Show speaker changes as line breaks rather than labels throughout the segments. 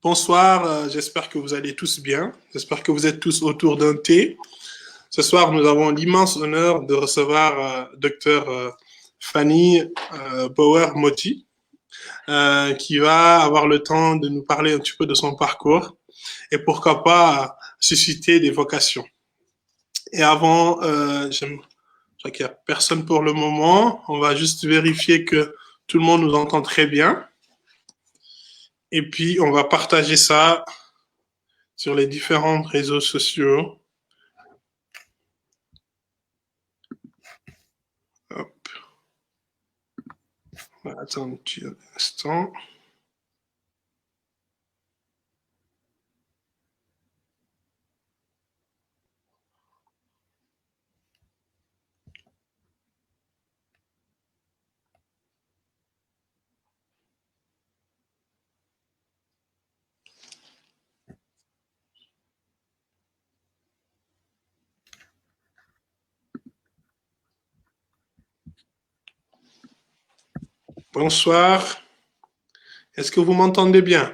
Bonsoir, j'espère que vous allez tous bien. J'espère que vous êtes tous autour d'un thé. Ce soir, nous avons l'immense honneur de recevoir Dr Fanny Bauer-Motti, qui va avoir le temps de nous parler un petit peu de son parcours et pourquoi pas susciter des vocations. Et avant, je crois qu'il n'y a personne pour le moment. On va juste vérifier que tout le monde nous entend très bien. Et puis, on va partager ça sur les différents réseaux sociaux. Hop. On va attendre un petit instant. Bonsoir. Est-ce que vous m'entendez bien?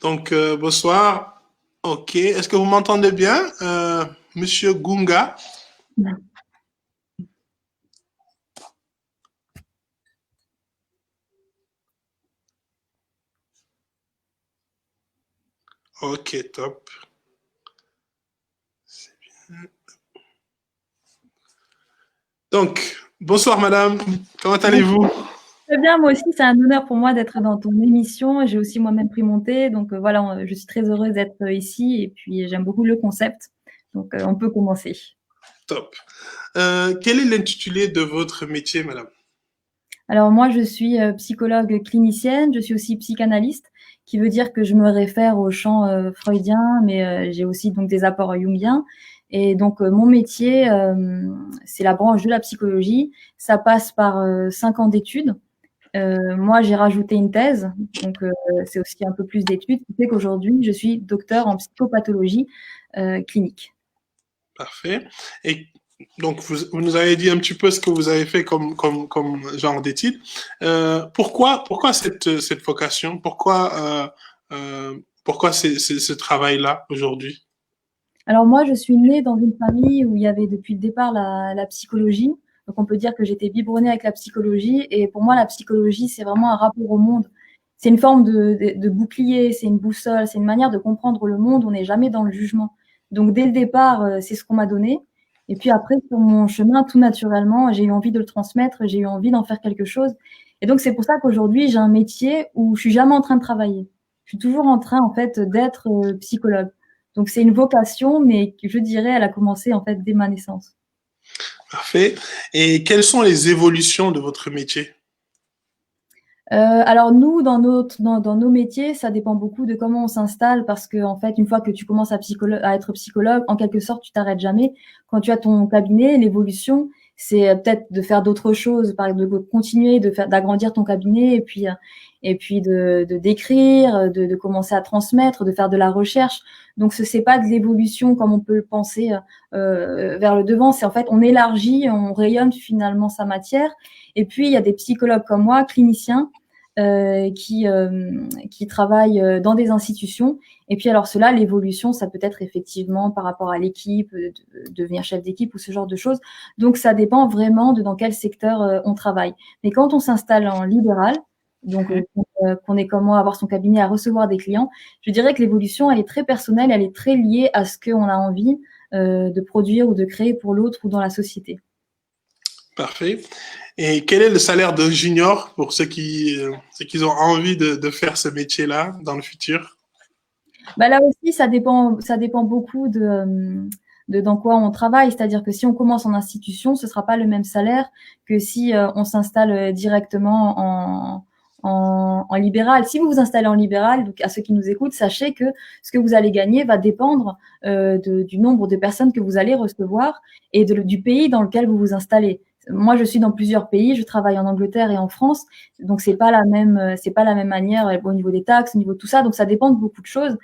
Donc, bonsoir. OK. Est-ce que vous m'entendez bien, Monsieur Gunga? OK, top. C'est bien. Donc, bonsoir madame, comment allez-vous?
Très bien, moi aussi, c'est un honneur pour moi d'être dans ton émission. J'ai aussi moi-même pris mon thé, donc voilà, je suis très heureuse d'être ici et puis j'aime beaucoup le concept. Donc, on peut commencer.
Top. Quel est l'intitulé de votre métier, madame?
Alors moi, je suis psychologue clinicienne, je suis aussi psychanalyste, qui veut dire que je me réfère au champ freudien, mais j'ai aussi donc des apports jungiens. Et donc mon métier, c'est la branche de la psychologie. Ça passe par 5 ans d'études. Moi, j'ai rajouté une thèse, donc c'est aussi un peu plus d'études, qui fait qu'aujourd'hui, je suis docteur en psychopathologie clinique.
Parfait. Et donc, vous nous avez dit un petit peu ce que vous avez fait comme genre d'études. Pourquoi cette vocation? Pourquoi ce travail-là aujourd'hui?
Alors moi, je suis née dans une famille où il y avait depuis le départ la psychologie. Donc on peut dire que j'étais biberonnée avec la psychologie. Et pour moi, la psychologie, c'est vraiment un rapport au monde. C'est une forme de bouclier, c'est une boussole, c'est une manière de comprendre le monde. On n'est jamais dans le jugement. Donc dès le départ, c'est ce qu'on m'a donné. Et puis après, sur mon chemin, tout naturellement, j'ai eu envie de le transmettre, j'ai eu envie d'en faire quelque chose. Et donc c'est pour ça qu'aujourd'hui, j'ai un métier où je suis jamais en train de travailler. Je suis toujours en train, en fait, d'être psychologue. Donc c'est une vocation, mais je dirais, elle a commencé en fait dès ma naissance.
Parfait. Et quelles sont les évolutions de votre métier?
Alors nous, dans nos métiers, ça dépend beaucoup de comment on s'installe parce que en fait, une fois que tu commences à être psychologue, en quelque sorte, tu t'arrêtes jamais. Quand tu as ton cabinet, l'évolution, c'est peut-être de faire d'autres choses, par exemple, de continuer, d'agrandir ton cabinet et puis de d'écrire, de commencer à transmettre, de faire de la recherche. Donc ce c'est pas de l'évolution comme on peut le penser vers le devant. C'est en fait, on élargit, on rayonne finalement sa matière. Et puis il y a des psychologues comme moi, cliniciens qui travaillent dans des institutions. Et puis alors cela, l'évolution, ça peut être effectivement par rapport à l'équipe, devenir chef d'équipe ou ce genre de choses. Donc ça dépend vraiment de dans quel secteur on travaille. Mais quand on s'installe en libéral, donc qu'on est comme moi, avoir son cabinet, à recevoir des clients, je dirais que l'évolution, elle est très personnelle, elle est très liée à ce qu'on a envie de produire ou de créer pour l'autre ou dans la société.
Parfait. Et quel est le salaire d'un junior pour ceux qui ont envie de faire ce métier-là dans le futur?
Bah là aussi, ça dépend beaucoup de dans quoi on travaille. C'est-à-dire que si on commence en institution, ce sera pas le même salaire que si on s'installe directement en libéral. Si vous vous installez en libéral, donc à ceux qui nous écoutent, sachez que ce que vous allez gagner va dépendre du nombre de personnes que vous allez recevoir et du pays dans lequel vous vous installez. moi, je suis dans plusieurs pays, je travaille en Angleterre et en France, donc c'est pas la même manière au niveau des taxes, au niveau de tout ça, donc ça dépend de beaucoup de choses.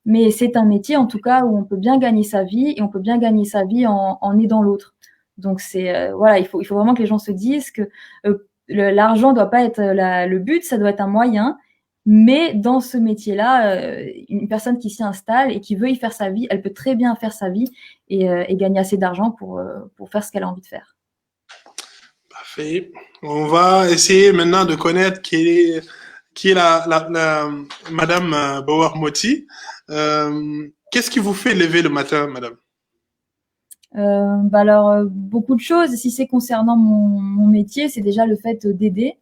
Mais c'est un métier, en tout cas, où on peut bien gagner sa vie et on peut bien gagner sa vie en aidant l'autre. Donc voilà, il faut vraiment que les gens se disent que l'argent doit pas être le but, ça doit être un moyen. Mais dans ce métier-là, une personne qui s'y installe et qui veut y faire sa vie, elle peut très bien faire sa vie et gagner assez d'argent pour faire ce qu'elle a envie de faire.
Parfait. On va essayer maintenant de connaître qui est la Madame Bauer-Motti. Qu'est-ce qui vous fait lever le matin, Madame?
Alors, beaucoup de choses. Si c'est concernant mon métier, c'est déjà le fait d'aider.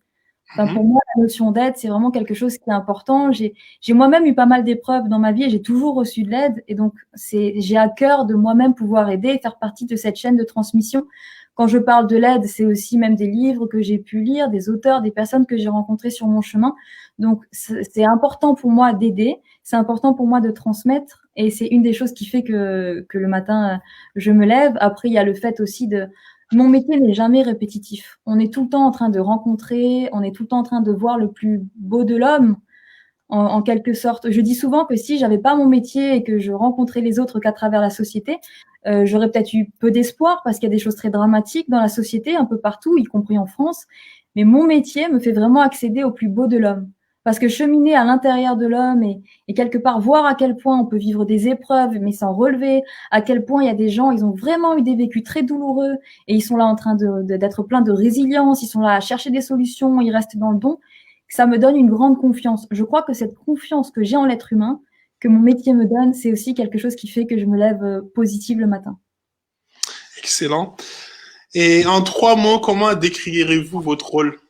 Enfin, pour moi, la notion d'aide, c'est vraiment quelque chose qui est important. J'ai moi-même eu pas mal d'épreuves dans ma vie et j'ai toujours reçu de l'aide. Et donc, j'ai à cœur de moi-même pouvoir aider et faire partie de cette chaîne de transmission. Quand je parle de l'aide, c'est aussi même des livres que j'ai pu lire, des auteurs, des personnes que j'ai rencontrées sur mon chemin. Donc, c'est important pour moi d'aider. C'est important pour moi de transmettre. Et c'est une des choses qui fait que le matin, je me lève. Après, il y a le fait aussi mon métier n'est jamais répétitif. On est tout le temps en train de rencontrer, on est tout le temps en train de voir le plus beau de l'homme, en quelque sorte. Je dis souvent que si j'avais pas mon métier et que je rencontrais les autres qu'à travers la société, j'aurais peut-être eu peu d'espoir parce qu'il y a des choses très dramatiques dans la société, un peu partout, y compris en France. Mais mon métier me fait vraiment accéder au plus beau de l'homme. Parce que cheminer à l'intérieur de l'homme et quelque part voir à quel point on peut vivre des épreuves mais s'en relever, à quel point il y a des gens, ils ont vraiment eu des vécus très douloureux et ils sont là en train d'être pleins de résilience, ils sont là à chercher des solutions, ils restent dans le don. Ça me donne une grande confiance. Je crois que cette confiance que j'ai en l'être humain, que mon métier me donne, c'est aussi quelque chose qui fait que je me lève positive le matin.
Excellent. Et en 3 mots, comment décrirez-vous votre rôle?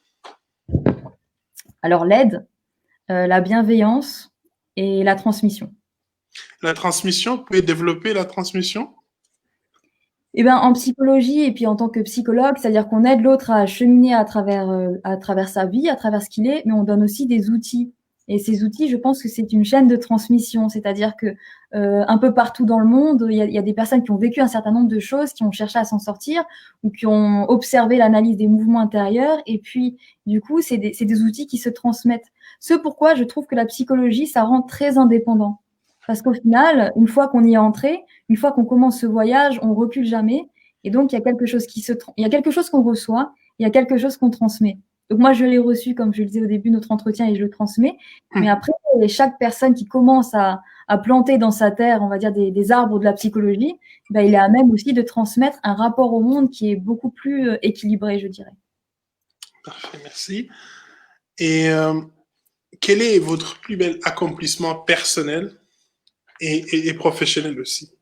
Alors l'aide, la bienveillance et la transmission.
La transmission, vous pouvez développer la transmission?
Eh ben, en psychologie et puis en tant que psychologue, c'est-à-dire qu'on aide l'autre à cheminer à travers sa vie, à travers ce qu'il est, mais on donne aussi des outils. Et ces outils, je pense que c'est une chaîne de transmission, c'est-à-dire que un peu partout dans le monde, il y a des personnes qui ont vécu un certain nombre de choses, qui ont cherché à s'en sortir ou qui ont observé l'analyse des mouvements intérieurs. Et puis, du coup, c'est des outils qui se transmettent. Ce pourquoi je trouve que la psychologie, ça rend très indépendant. Parce qu'au final, une fois qu'on y est entré, une fois qu'on commence ce voyage, on recule jamais. Et donc, il y a quelque chose il y a quelque chose qu'on reçoit, il y a quelque chose qu'on transmet. Donc, moi, je l'ai reçu, comme je le disais au début de notre entretien, et je le transmets. Mais après, chaque personne qui commence à planter dans sa terre, on va dire, des arbres de la psychologie, ben, il est à même aussi de transmettre un rapport au monde qui est beaucoup plus équilibré, je dirais.
Parfait, merci. Et quel est votre plus bel accomplissement personnel et professionnel aussi?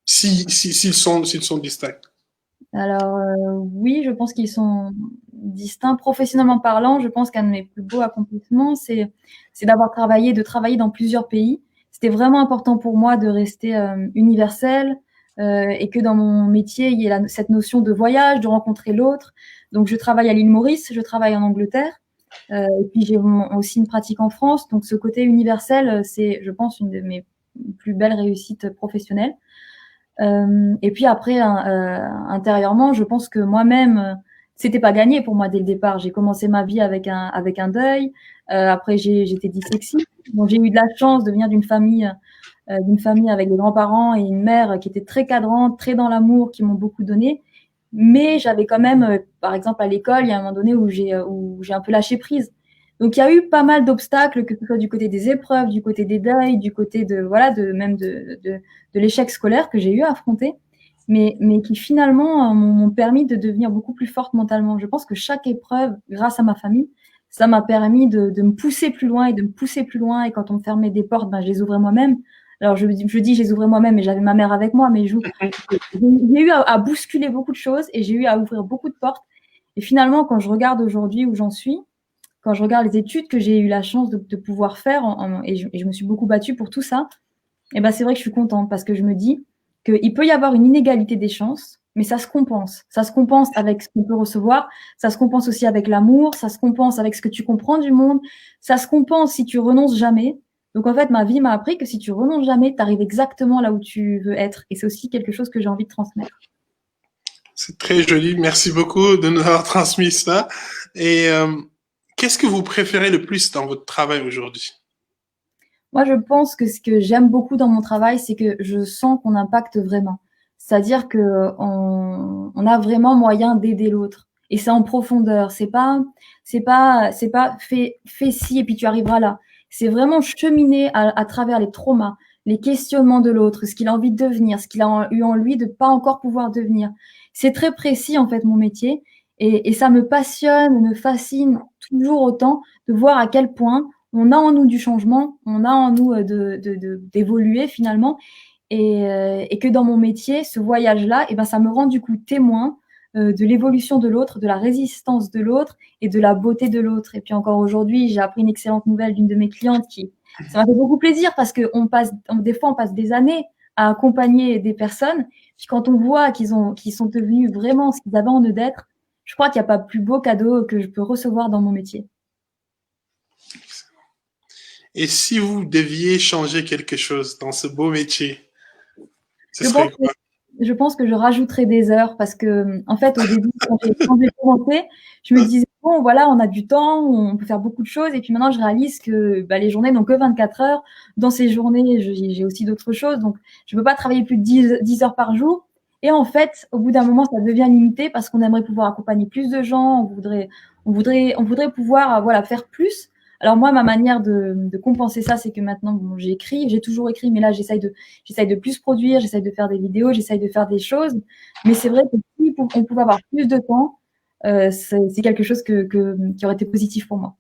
S'ils sont distincts.
Alors oui, je pense qu'ils sont distincts. Professionnellement parlant, je pense qu'un de mes plus beaux accomplissements, c'est de travailler dans plusieurs pays. C'était vraiment important pour moi de rester universelle et que dans mon métier, il y ait cette notion de voyage, de rencontrer l'autre. Donc je travaille à l'île Maurice, je travaille en Angleterre et puis j'ai aussi une pratique en France. Donc ce côté universel, c'est, je pense, une de mes plus belles réussites professionnelles. Et puis après, intérieurement, je pense que moi-même, c'était pas gagné pour moi dès le départ. J'ai commencé ma vie avec un deuil. Après, j'étais dyslexique. Donc, j'ai eu de la chance de venir d'une famille avec des grands-parents et une mère qui était très cadrante, très dans l'amour, qui m'ont beaucoup donné. Mais j'avais quand même, par exemple, à l'école, il y a un moment donné où j'ai un peu lâché prise. Donc, il y a eu pas mal d'obstacles, que ce soit du côté des épreuves, du côté des deuils, du côté de l'échec scolaire que j'ai eu à affronter, mais qui finalement m'ont permis de devenir beaucoup plus forte mentalement. Je pense que chaque épreuve, grâce à ma famille, ça m'a permis de me pousser plus loin et de me pousser plus loin. Et quand on me fermait des portes, ben, je les ouvrais moi-même. Alors, je dis, je les ouvrais moi-même, mais j'avais ma mère avec moi, mais j'ai eu à bousculer beaucoup de choses et j'ai eu à ouvrir beaucoup de portes. Et finalement, quand je regarde aujourd'hui où j'en suis, quand je regarde les études que j'ai eu la chance de pouvoir faire, et je me suis beaucoup battue pour tout ça, et ben c'est vrai que je suis contente parce que je me dis qu'il peut y avoir une inégalité des chances, mais ça se compense. Ça se compense avec ce qu'on peut recevoir, ça se compense aussi avec l'amour, ça se compense avec ce que tu comprends du monde, ça se compense si tu renonces jamais. Donc en fait, ma vie m'a appris que si tu renonces jamais, tu arrives exactement là où tu veux être. Et c'est aussi quelque chose que j'ai envie de transmettre.
C'est très joli. Merci beaucoup de nous avoir transmis ça. Et qu'est-ce que vous préférez le plus dans votre travail aujourd'hui?
Moi, je pense que ce que j'aime beaucoup dans mon travail, c'est que je sens qu'on impacte vraiment. C'est-à-dire que on a vraiment moyen d'aider l'autre. Et c'est en profondeur. C'est pas fais ci et puis tu arriveras là. C'est vraiment cheminer à travers les traumas, les questionnements de l'autre, ce qu'il a envie de devenir, ce qu'il a eu en lui de pas encore pouvoir devenir. C'est très précis, en fait, mon métier. Et ça me passionne, me fascine toujours autant de voir à quel point on a en nous du changement, on a en nous d'évoluer finalement, et que dans mon métier, ce voyage-là, eh ben, ça me rend du coup témoin de l'évolution de l'autre, de la résistance de l'autre et de la beauté de l'autre. Et puis encore aujourd'hui, j'ai appris une excellente nouvelle d'une de mes clientes ça m'a fait beaucoup plaisir parce que des fois, on passe des années à accompagner des personnes. Puis quand on voit qu'ils sont devenus vraiment ce qu'ils avaient en eux d'être, je crois qu'il n'y a pas plus beau cadeau que je peux recevoir dans mon métier.
Et si vous deviez changer quelque chose dans ce beau métier, ce
Je pense
serait quoi?
je pense que je rajouterai des heures parce que, en fait, au début, quand j'ai commencé, je me disais, bon, voilà, on a du temps, on peut faire beaucoup de choses. Et puis maintenant, je réalise que bah, les journées n'ont que 24 heures. Dans ces journées, j'ai aussi d'autres choses. Donc, je ne peux pas travailler plus de 10 heures par jour. Et en fait, au bout d'un moment, ça devient limité parce qu'on aimerait pouvoir accompagner plus de gens. On voudrait pouvoir, voilà, faire plus. Alors moi, ma manière de compenser ça, c'est que maintenant, bon, j'écris, j'ai toujours écrit, mais là, j'essaye de plus produire, j'essaye de faire des vidéos, j'essaye de faire des choses. Mais c'est vrai que si on pouvait avoir plus de temps, c'est quelque chose qui aurait été positif pour moi.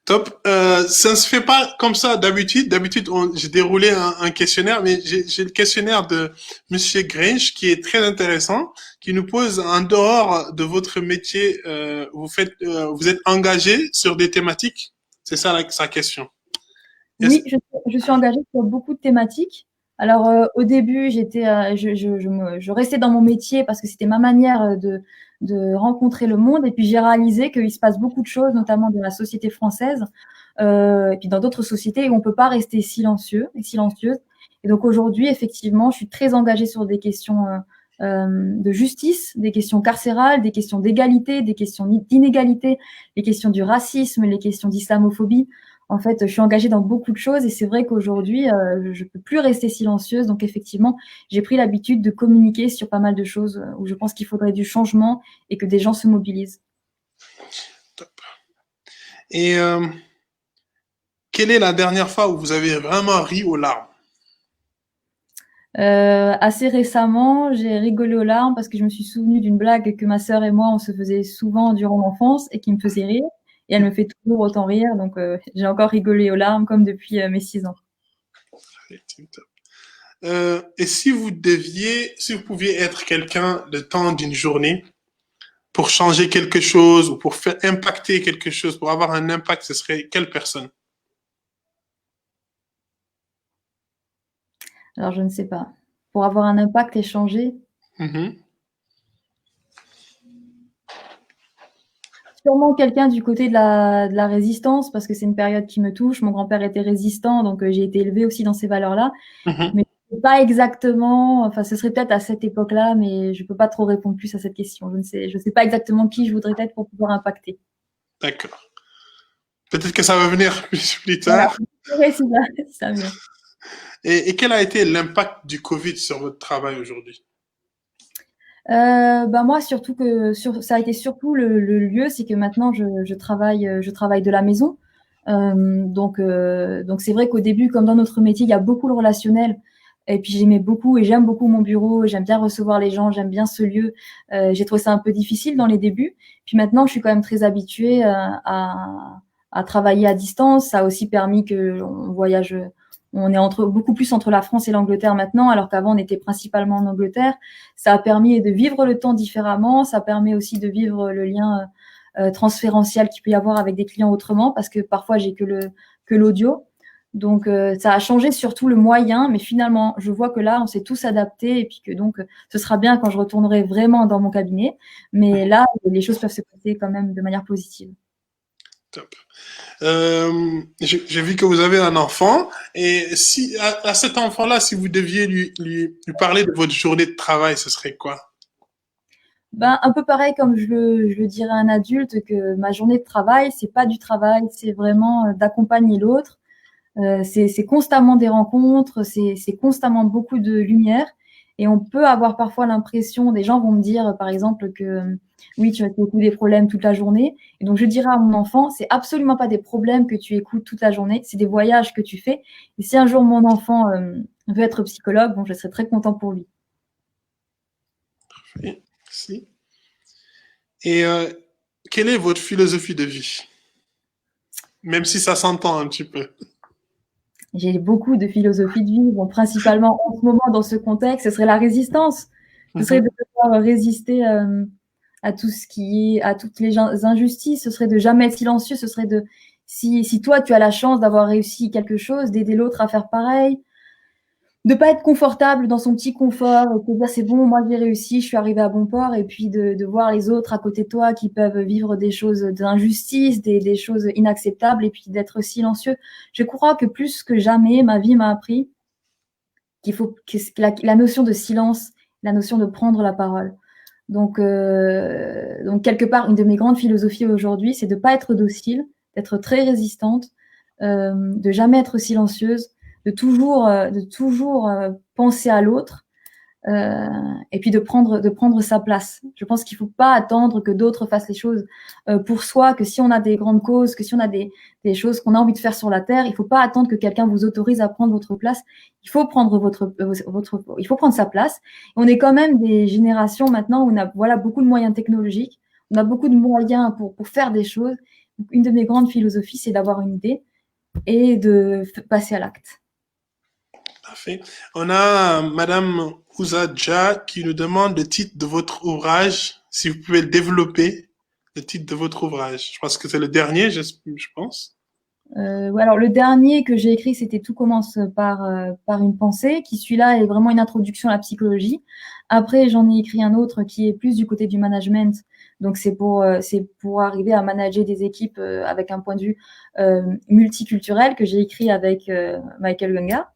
Top. Ça ne se fait pas comme ça d'habitude. D'habitude, j'ai déroulé un questionnaire, mais j'ai le questionnaire de Monsieur Grange qui est très intéressant, qui nous pose en dehors de votre métier, vous êtes engagé sur des thématiques. C'est ça sa question.
Oui, je suis engagée sur beaucoup de thématiques. Alors, au début, je restais dans mon métier parce que c'était ma manière de rencontrer le monde. Et puis, j'ai réalisé qu'il se passe beaucoup de choses, notamment dans la société française, et puis dans d'autres sociétés où on ne peut pas rester silencieux et silencieuse. Et donc, aujourd'hui, effectivement, je suis très engagée sur des questions de justice, des questions carcérales, des questions d'égalité, des questions d'inégalité, les questions du racisme, les questions d'islamophobie. En fait, je suis engagée dans beaucoup de choses et c'est vrai qu'aujourd'hui, je peux plus rester silencieuse. Donc effectivement, j'ai pris l'habitude de communiquer sur pas mal de choses où je pense qu'il faudrait du changement et que des gens se mobilisent.
Top. Et quelle est la dernière fois où vous avez vraiment ri aux larmes?
Assez récemment, j'ai rigolé aux larmes parce que je me suis souvenue d'une blague que ma sœur et moi, on se faisait souvent durant l'enfance et qui me faisait rire. Et elle me fait toujours autant rire. Donc, j'ai encore rigolé aux larmes comme depuis mes 6 ans.
Et si vous pouviez être quelqu'un le temps d'une journée pour changer quelque chose ou pour faire impacter quelque chose, pour avoir un impact, ce serait quelle personne?
Alors, je ne sais pas. Pour avoir un impact et changer,
Mhm.
sûrement quelqu'un du côté de la résistance, parce que c'est une période qui me touche. Mon grand-père était résistant, donc j'ai été élevée aussi dans ces valeurs-là.
Mhm.
Mais pas exactement, enfin, ce serait peut-être à cette époque-là, mais je peux pas trop répondre plus à cette question. Je ne sais pas exactement qui je voudrais être pour pouvoir impacter.
D'accord. Peut-être que ça va venir plus
Voilà,
tard.
ouais, c'est ça, c'est ça vient.
Et quel a été l'impact du Covid sur votre travail aujourd'hui?
Bah moi, surtout ça a été surtout le lieu, c'est que maintenant je travaille de la maison. Donc c'est vrai qu'au début, comme dans notre métier, il y a beaucoup le relationnel. Et puis j'aimais beaucoup et j'aime beaucoup mon bureau, j'aime bien recevoir les gens, j'aime bien ce lieu. J'ai trouvé ça un peu difficile dans les débuts. Puis maintenant, je suis quand même très habituée à travailler à distance. Ça a aussi permis que on voyage. On est beaucoup plus entre la France et l'Angleterre maintenant, alors qu'avant on était principalement en Angleterre. Ça a permis de vivre le temps différemment. Ça permet aussi de vivre le lien transférentiel qu'il peut y avoir avec des clients autrement, parce que parfois j'ai que l'audio. Donc ça a changé surtout le moyen, mais finalement je vois que là on s'est tous adaptés et puis que donc ce sera bien quand je retournerai vraiment dans mon cabinet. Mais là les choses peuvent se passer quand même de manière positive.
Top. J'ai vu que vous avez un enfant. Et si à cet enfant-là, si vous deviez lui parler de votre journée de travail, ce serait quoi?
Ben, un peu pareil comme je le dirais à un adulte, que ma journée de travail, c'est pas du travail, c'est vraiment d'accompagner l'autre. C'est constamment des rencontres, c'est constamment beaucoup de lumière. Et on peut avoir parfois l'impression, des gens vont me dire, par exemple, que oui, tu as beaucoup des problèmes toute la journée. Et donc, je dirais à mon enfant, c'est absolument pas des problèmes que tu écoutes toute la journée, c'est des voyages que tu fais. Et si un jour mon enfant veut être psychologue, bon, je serais très content pour lui.
Merci. Et quelle est votre philosophie de vie? Même si ça s'entend un petit peu.
J'ai beaucoup de philosophie de vie. Bon, principalement en ce moment, dans ce contexte, ce serait la résistance. Ce serait de pouvoir résister à tout ce qui est, à toutes les injustices. Ce serait de jamais être silencieux. Ce serait de, si toi, tu as la chance d'avoir réussi quelque chose, d'aider l'autre à faire pareil, de pas être confortable dans son petit confort, et de dire c'est bon, moi j'ai réussi, je suis arrivé à bon port, et puis de voir les autres à côté de toi qui peuvent vivre des choses d'injustice, des choses inacceptables, et puis d'être silencieux. Je crois que plus que jamais, ma vie m'a appris qu'il faut que la notion de silence, la notion de prendre la parole. Donc quelque part, une de mes grandes philosophies aujourd'hui, c'est de pas être docile, d'être très résistante, de jamais être silencieuse, de toujours penser à l'autre, et puis de prendre sa place. Je pense qu'il ne faut pas attendre que d'autres fassent les choses pour soi, que si on a des grandes causes, que si on a des choses qu'on a envie de faire sur la terre, il ne faut pas attendre que quelqu'un vous autorise à prendre votre place. Il faut prendre il faut prendre sa place. On est quand même des générations maintenant où on a voilà beaucoup de moyens technologiques, on a beaucoup de moyens pour faire des choses. Une de mes grandes philosophies, c'est d'avoir une idée et de passer à l'acte.
Parfait. On a Madame Ouzadja qui nous demande le titre de votre ouvrage, si vous pouvez le développer, le titre de votre ouvrage. Je pense que c'est le dernier, je pense.
Alors le dernier que j'ai écrit, c'était Tout commence par une pensée, qui celui-là est vraiment une introduction à la psychologie. Après, j'en ai écrit un autre qui est plus du côté du management. Donc c'est pour arriver à manager des équipes avec un point de vue multiculturel, que j'ai écrit avec Michael Lunga.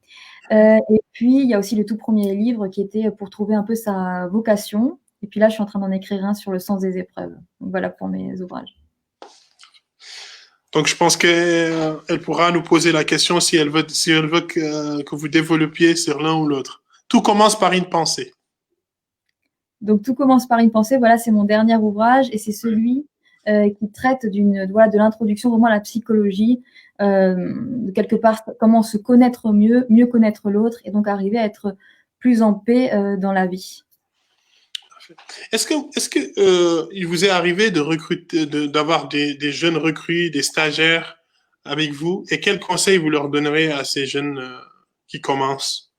Et puis il y a aussi le tout premier livre qui était pour trouver un peu sa vocation. Et puis là, je suis en train d'en écrire un sur le sens des épreuves. Donc voilà pour mes ouvrages.
Donc je pense qu'elle pourra nous poser la question si elle veut que vous développiez sur l'un ou l'autre. Tout commence par une pensée.
Donc, Tout commence par une pensée. Voilà, c'est mon dernier ouvrage et c'est celui qui traite de l'introduction vraiment à la psychologie, quelque part, comment se connaître mieux connaître l'autre et donc arriver à être plus en paix dans la vie.
Est-ce que il vous est arrivé de recruter, d'avoir des jeunes recrues, des stagiaires avec vous, et quels conseils vous leur donnerez à ces jeunes qui commencent?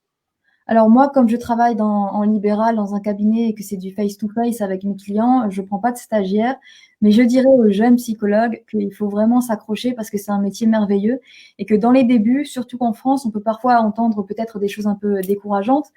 Alors moi, comme je travaille en libéral dans un cabinet et que c'est du face-to-face avec mes clients, je prends pas de stagiaires, mais je dirais aux jeunes psychologues qu'il faut vraiment s'accrocher parce que c'est un métier merveilleux et que dans les débuts, surtout qu'en France, on peut parfois entendre peut-être des choses un peu décourageantes,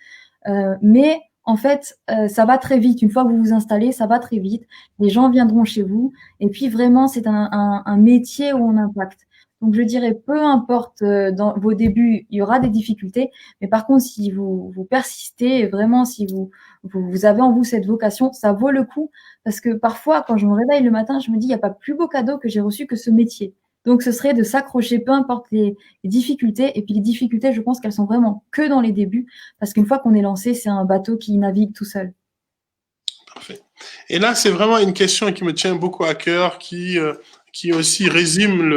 mais en fait, ça va très vite. Une fois que vous vous installez, ça va très vite. Les gens viendront chez vous et puis vraiment, c'est un métier où on impacte. Donc je dirais, peu importe dans vos débuts, il y aura des difficultés, mais par contre, si vous persistez, vraiment, si vous avez en vous cette vocation, ça vaut le coup. Parce que parfois, quand je me réveille le matin, je me dis, il n'y a pas plus beau cadeau que j'ai reçu que ce métier. Donc, ce serait de s'accrocher, peu importe les difficultés. Et puis, les difficultés, je pense qu'elles sont vraiment que dans les débuts. Parce qu'une fois qu'on est lancé, c'est un bateau qui navigue tout seul.
Parfait. Et là, c'est vraiment une question qui me tient beaucoup à cœur, qui aussi résume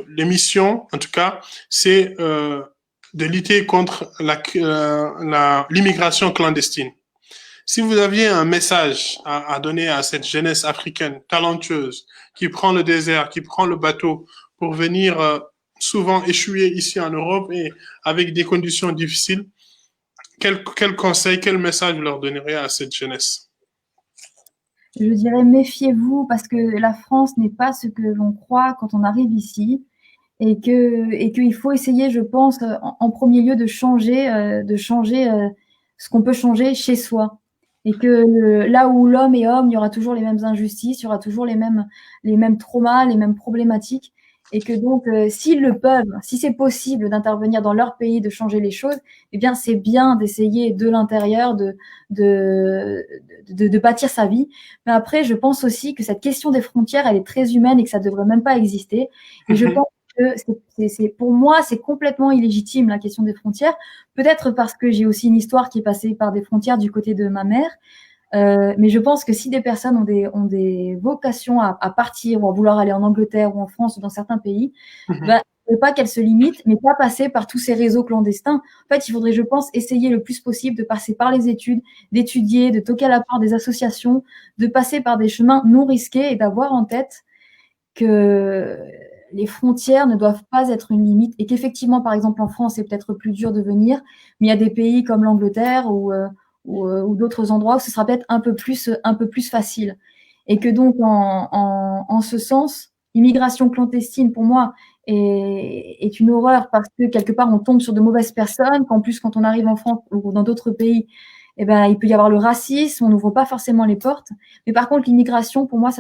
l'émission, en tout cas, c'est de lutter contre l'immigration clandestine. Si vous aviez un message à donner à cette jeunesse africaine talentueuse qui prend le désert, qui prend le bateau pour venir souvent échouer ici en Europe et avec des conditions difficiles, quel conseil, quel message vous leur donnerez à cette jeunesse?
Je dirais méfiez-vous parce que la France n'est pas ce que l'on croit quand on arrive ici et qu'il faut essayer, je pense, en premier lieu de changer ce qu'on peut changer chez soi. Et que là où l'homme est homme, il y aura toujours les mêmes injustices, il y aura toujours les mêmes traumas, les mêmes problématiques. et que donc, s'ils le peuvent, si c'est possible d'intervenir dans leur pays, de changer les choses, eh bien, c'est bien d'essayer de l'intérieur de bâtir sa vie. Mais après, je pense aussi que cette question des frontières, elle est très humaine et que ça devrait même pas exister. Et je pense que pour moi, c'est complètement illégitime, la question des frontières. Peut-être parce que j'ai aussi une histoire qui est passée par des frontières du côté de ma mère. Mais je pense que si des personnes ont des vocations à partir ou à vouloir aller en Angleterre ou en France ou dans certains pays, bah, il ne faut pas qu'elles se limitent, mais pas passer par tous ces réseaux clandestins. En fait, il faudrait, je pense, essayer le plus possible de passer par les études, d'étudier, de toquer à la porte des associations, de passer par des chemins non risqués et d'avoir en tête que les frontières ne doivent pas être une limite et qu'effectivement, par exemple, en France, c'est peut-être plus dur de venir, mais il y a des pays comme l'Angleterre ou d'autres endroits où ce sera peut-être un peu plus facile. Et que donc, en ce sens, l'immigration clandestine, pour moi, est une horreur parce que quelque part, on tombe sur de mauvaises personnes, qu'en plus, quand on arrive en France ou dans d'autres pays, eh ben, il peut y avoir le racisme, on n'ouvre pas forcément les portes. Mais par contre, l'immigration, pour moi,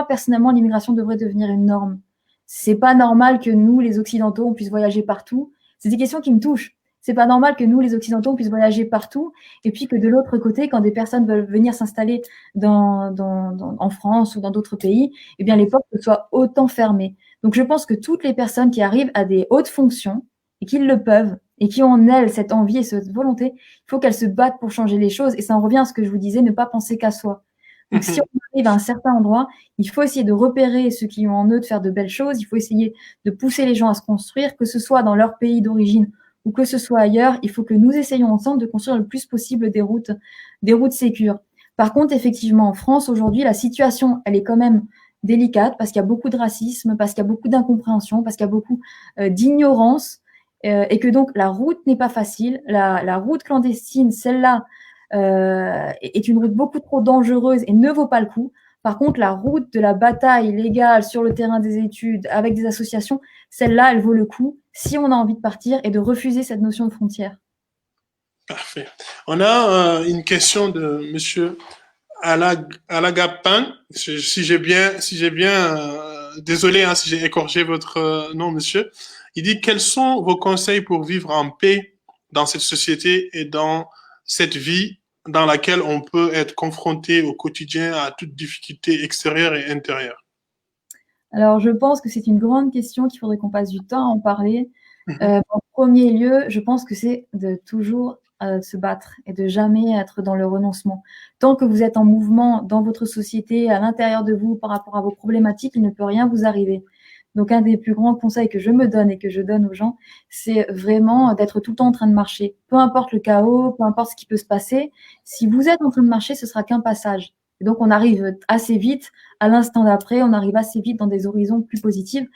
personnellement, l'immigration devrait devenir une norme. C'est pas normal que nous, les Occidentaux, on puisse voyager partout. C'est des questions qui me touchent. C'est pas normal que nous, les Occidentaux, on puisse voyager partout. Et puis que de l'autre côté, quand des personnes veulent venir s'installer en France ou dans d'autres pays, eh bien, les portes soient autant fermées. Donc, je pense que toutes les personnes qui arrivent à des hautes fonctions et qui le peuvent et qui ont en elles cette envie et cette volonté, il faut qu'elles se battent pour changer les choses. Et ça en revient à ce que je vous disais, ne pas penser qu'à soi. Donc, si on arrive à un certain endroit, il faut essayer de repérer ceux qui ont en eux de faire de belles choses. Il faut essayer de pousser les gens à se construire, que ce soit dans leur pays d'origine ou que ce soit ailleurs. Il faut que nous essayions ensemble de construire le plus possible des routes sécures. Par contre, effectivement, en France, aujourd'hui, la situation, elle est quand même délicate parce qu'il y a beaucoup de racisme, parce qu'il y a beaucoup d'incompréhension, parce qu'il y a beaucoup d'ignorance et que donc la route n'est pas facile. La route clandestine, celle-là, est une route beaucoup trop dangereuse et ne vaut pas le coup. Par contre, la route de la bataille légale sur le terrain des études avec des associations, celle-là, elle vaut le coup si on a envie de partir et de refuser cette notion de frontière.
Parfait. On a une question de Monsieur Alagapan. Désolé hein, si j'ai écorché votre nom, monsieur. Il dit quels sont vos conseils pour vivre en paix dans cette société et dans cette vie dans laquelle on peut être confronté au quotidien à toute difficulté extérieure et intérieure.
Alors, je pense que c'est une grande question qu'il faudrait qu'on passe du temps à en parler. En premier lieu, je pense que c'est de toujours se battre et de jamais être dans le renoncement. Tant que vous êtes en mouvement dans votre société, à l'intérieur de vous, par rapport à vos problématiques, il ne peut rien vous arriver. Donc, un des plus grands conseils que je me donne et que je donne aux gens, c'est vraiment d'être tout le temps en train de marcher. Peu importe le chaos, peu importe ce qui peut se passer, si vous êtes en train de marcher, ce sera qu'un passage. Et donc, on arrive assez vite, à l'instant d'après, on arrive assez vite dans des horizons plus positifs.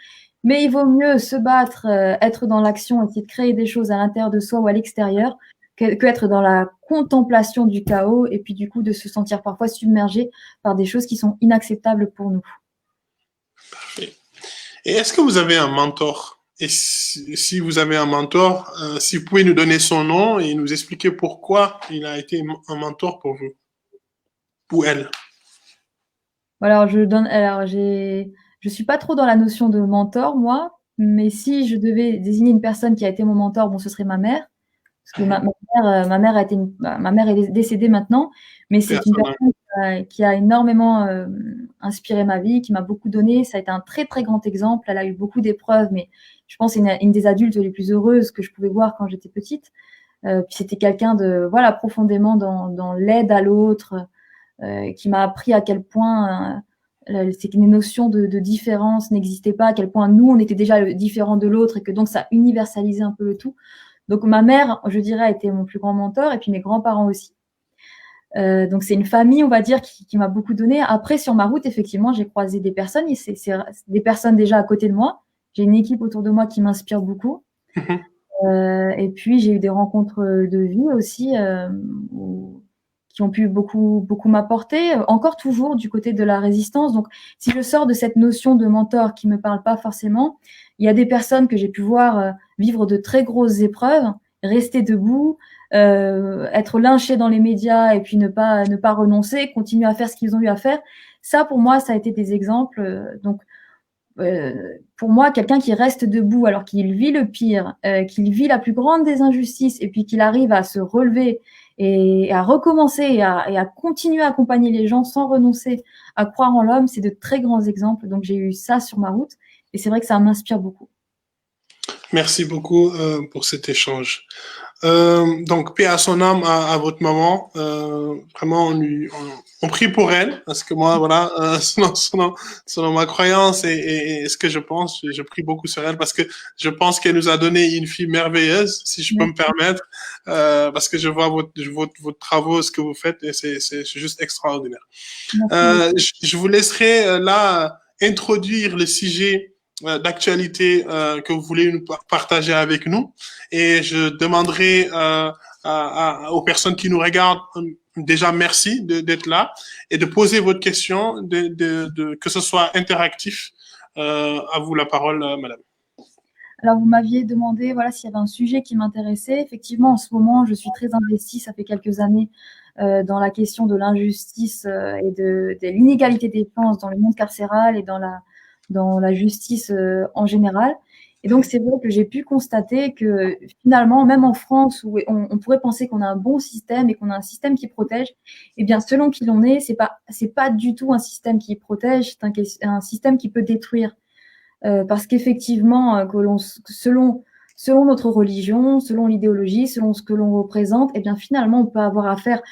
Mais il vaut mieux se battre, être dans l'action, essayer de créer des choses à l'intérieur de soi ou à l'extérieur, que être dans la contemplation du chaos et puis du coup de se sentir parfois submergé par des choses qui sont inacceptables pour nous.
Parfait. Et est-ce que vous avez un mentor? Et si vous avez un mentor, si vous pouvez nous donner son nom et nous expliquer pourquoi il a été un mentor pour vous ou elle.
Alors, je suis pas trop dans la notion de mentor, moi, mais si je devais désigner une personne qui a été mon mentor, bon, ce serait ma mère. Parce que ma mère est décédée maintenant, mais c'est une personne qui a énormément inspiré ma vie, qui m'a beaucoup donné. Ça a été un très, très grand exemple. Elle a eu beaucoup d'épreuves, mais je pense que c'est une des adultes les plus heureuses que je pouvais voir quand j'étais petite. Puis c'était quelqu'un de, voilà, profondément dans l'aide à l'autre, qui m'a appris à quel point c'est qu'une notion de différence n'existait pas, à quel point nous, on était déjà différents de l'autre et que donc ça universalisait un peu le tout. Donc ma mère, je dirais, a été mon plus grand mentor et puis mes grands-parents aussi. Donc c'est une famille, on va dire, qui m'a beaucoup donné. Après, sur ma route, effectivement, j'ai croisé des personnes et c'est des personnes déjà à côté de moi. J'ai une équipe autour de moi qui m'inspire beaucoup. Et puis j'ai eu des rencontres de vie aussi qui ont pu beaucoup m'apporter. Encore toujours du côté de la résistance. Donc si je sors de cette notion de mentor qui me parle pas forcément, il y a des personnes que j'ai pu voir vivre de très grosses épreuves, rester debout, être lynchés dans les médias et puis ne pas renoncer, continuer à faire ce qu'ils ont eu à faire. Ça, pour moi, ça a été des exemples. Donc, pour moi, quelqu'un qui reste debout alors qu'il vit le pire, qu'il vit la plus grande des injustices, et puis qu'il arrive à se relever et à recommencer et à continuer à accompagner les gens sans renoncer à croire en l'homme, c'est de très grands exemples. Donc j'ai eu ça sur ma route, et c'est vrai que ça m'inspire beaucoup.
Merci beaucoup pour cet échange. Donc, paix à son âme à votre maman. Vraiment, on prie pour elle, parce que moi, voilà, selon ma croyance et ce que je pense, je prie beaucoup sur elle, parce que je pense qu'elle nous a donné une fille merveilleuse, si je peux me permettre, parce que je vois votre travaux, ce que vous faites, et c'est juste extraordinaire. Je vous laisserai là introduire le sujet d'actualité que vous voulez nous partager avec nous, et je demanderai aux personnes qui nous regardent déjà merci d'être là et de poser votre question, que ce soit interactif. À vous la parole, madame.
Alors, vous m'aviez demandé voilà, s'il y avait un sujet qui m'intéressait. Effectivement, en ce moment, je suis très investie, ça fait quelques années, dans la question de l'injustice et de l'inégalité des chances dans le monde carcéral et dans la justice en général. Et donc, c'est vrai que j'ai pu constater que finalement, même en France, où on pourrait penser qu'on a un bon système et qu'on a un système qui protège, eh bien, selon qui l'on est, c'est pas du tout un système qui protège, c'est un système qui peut détruire. Parce qu'effectivement, selon notre religion, selon l'idéologie, selon ce que l'on représente, eh bien finalement, on peut avoir affaire,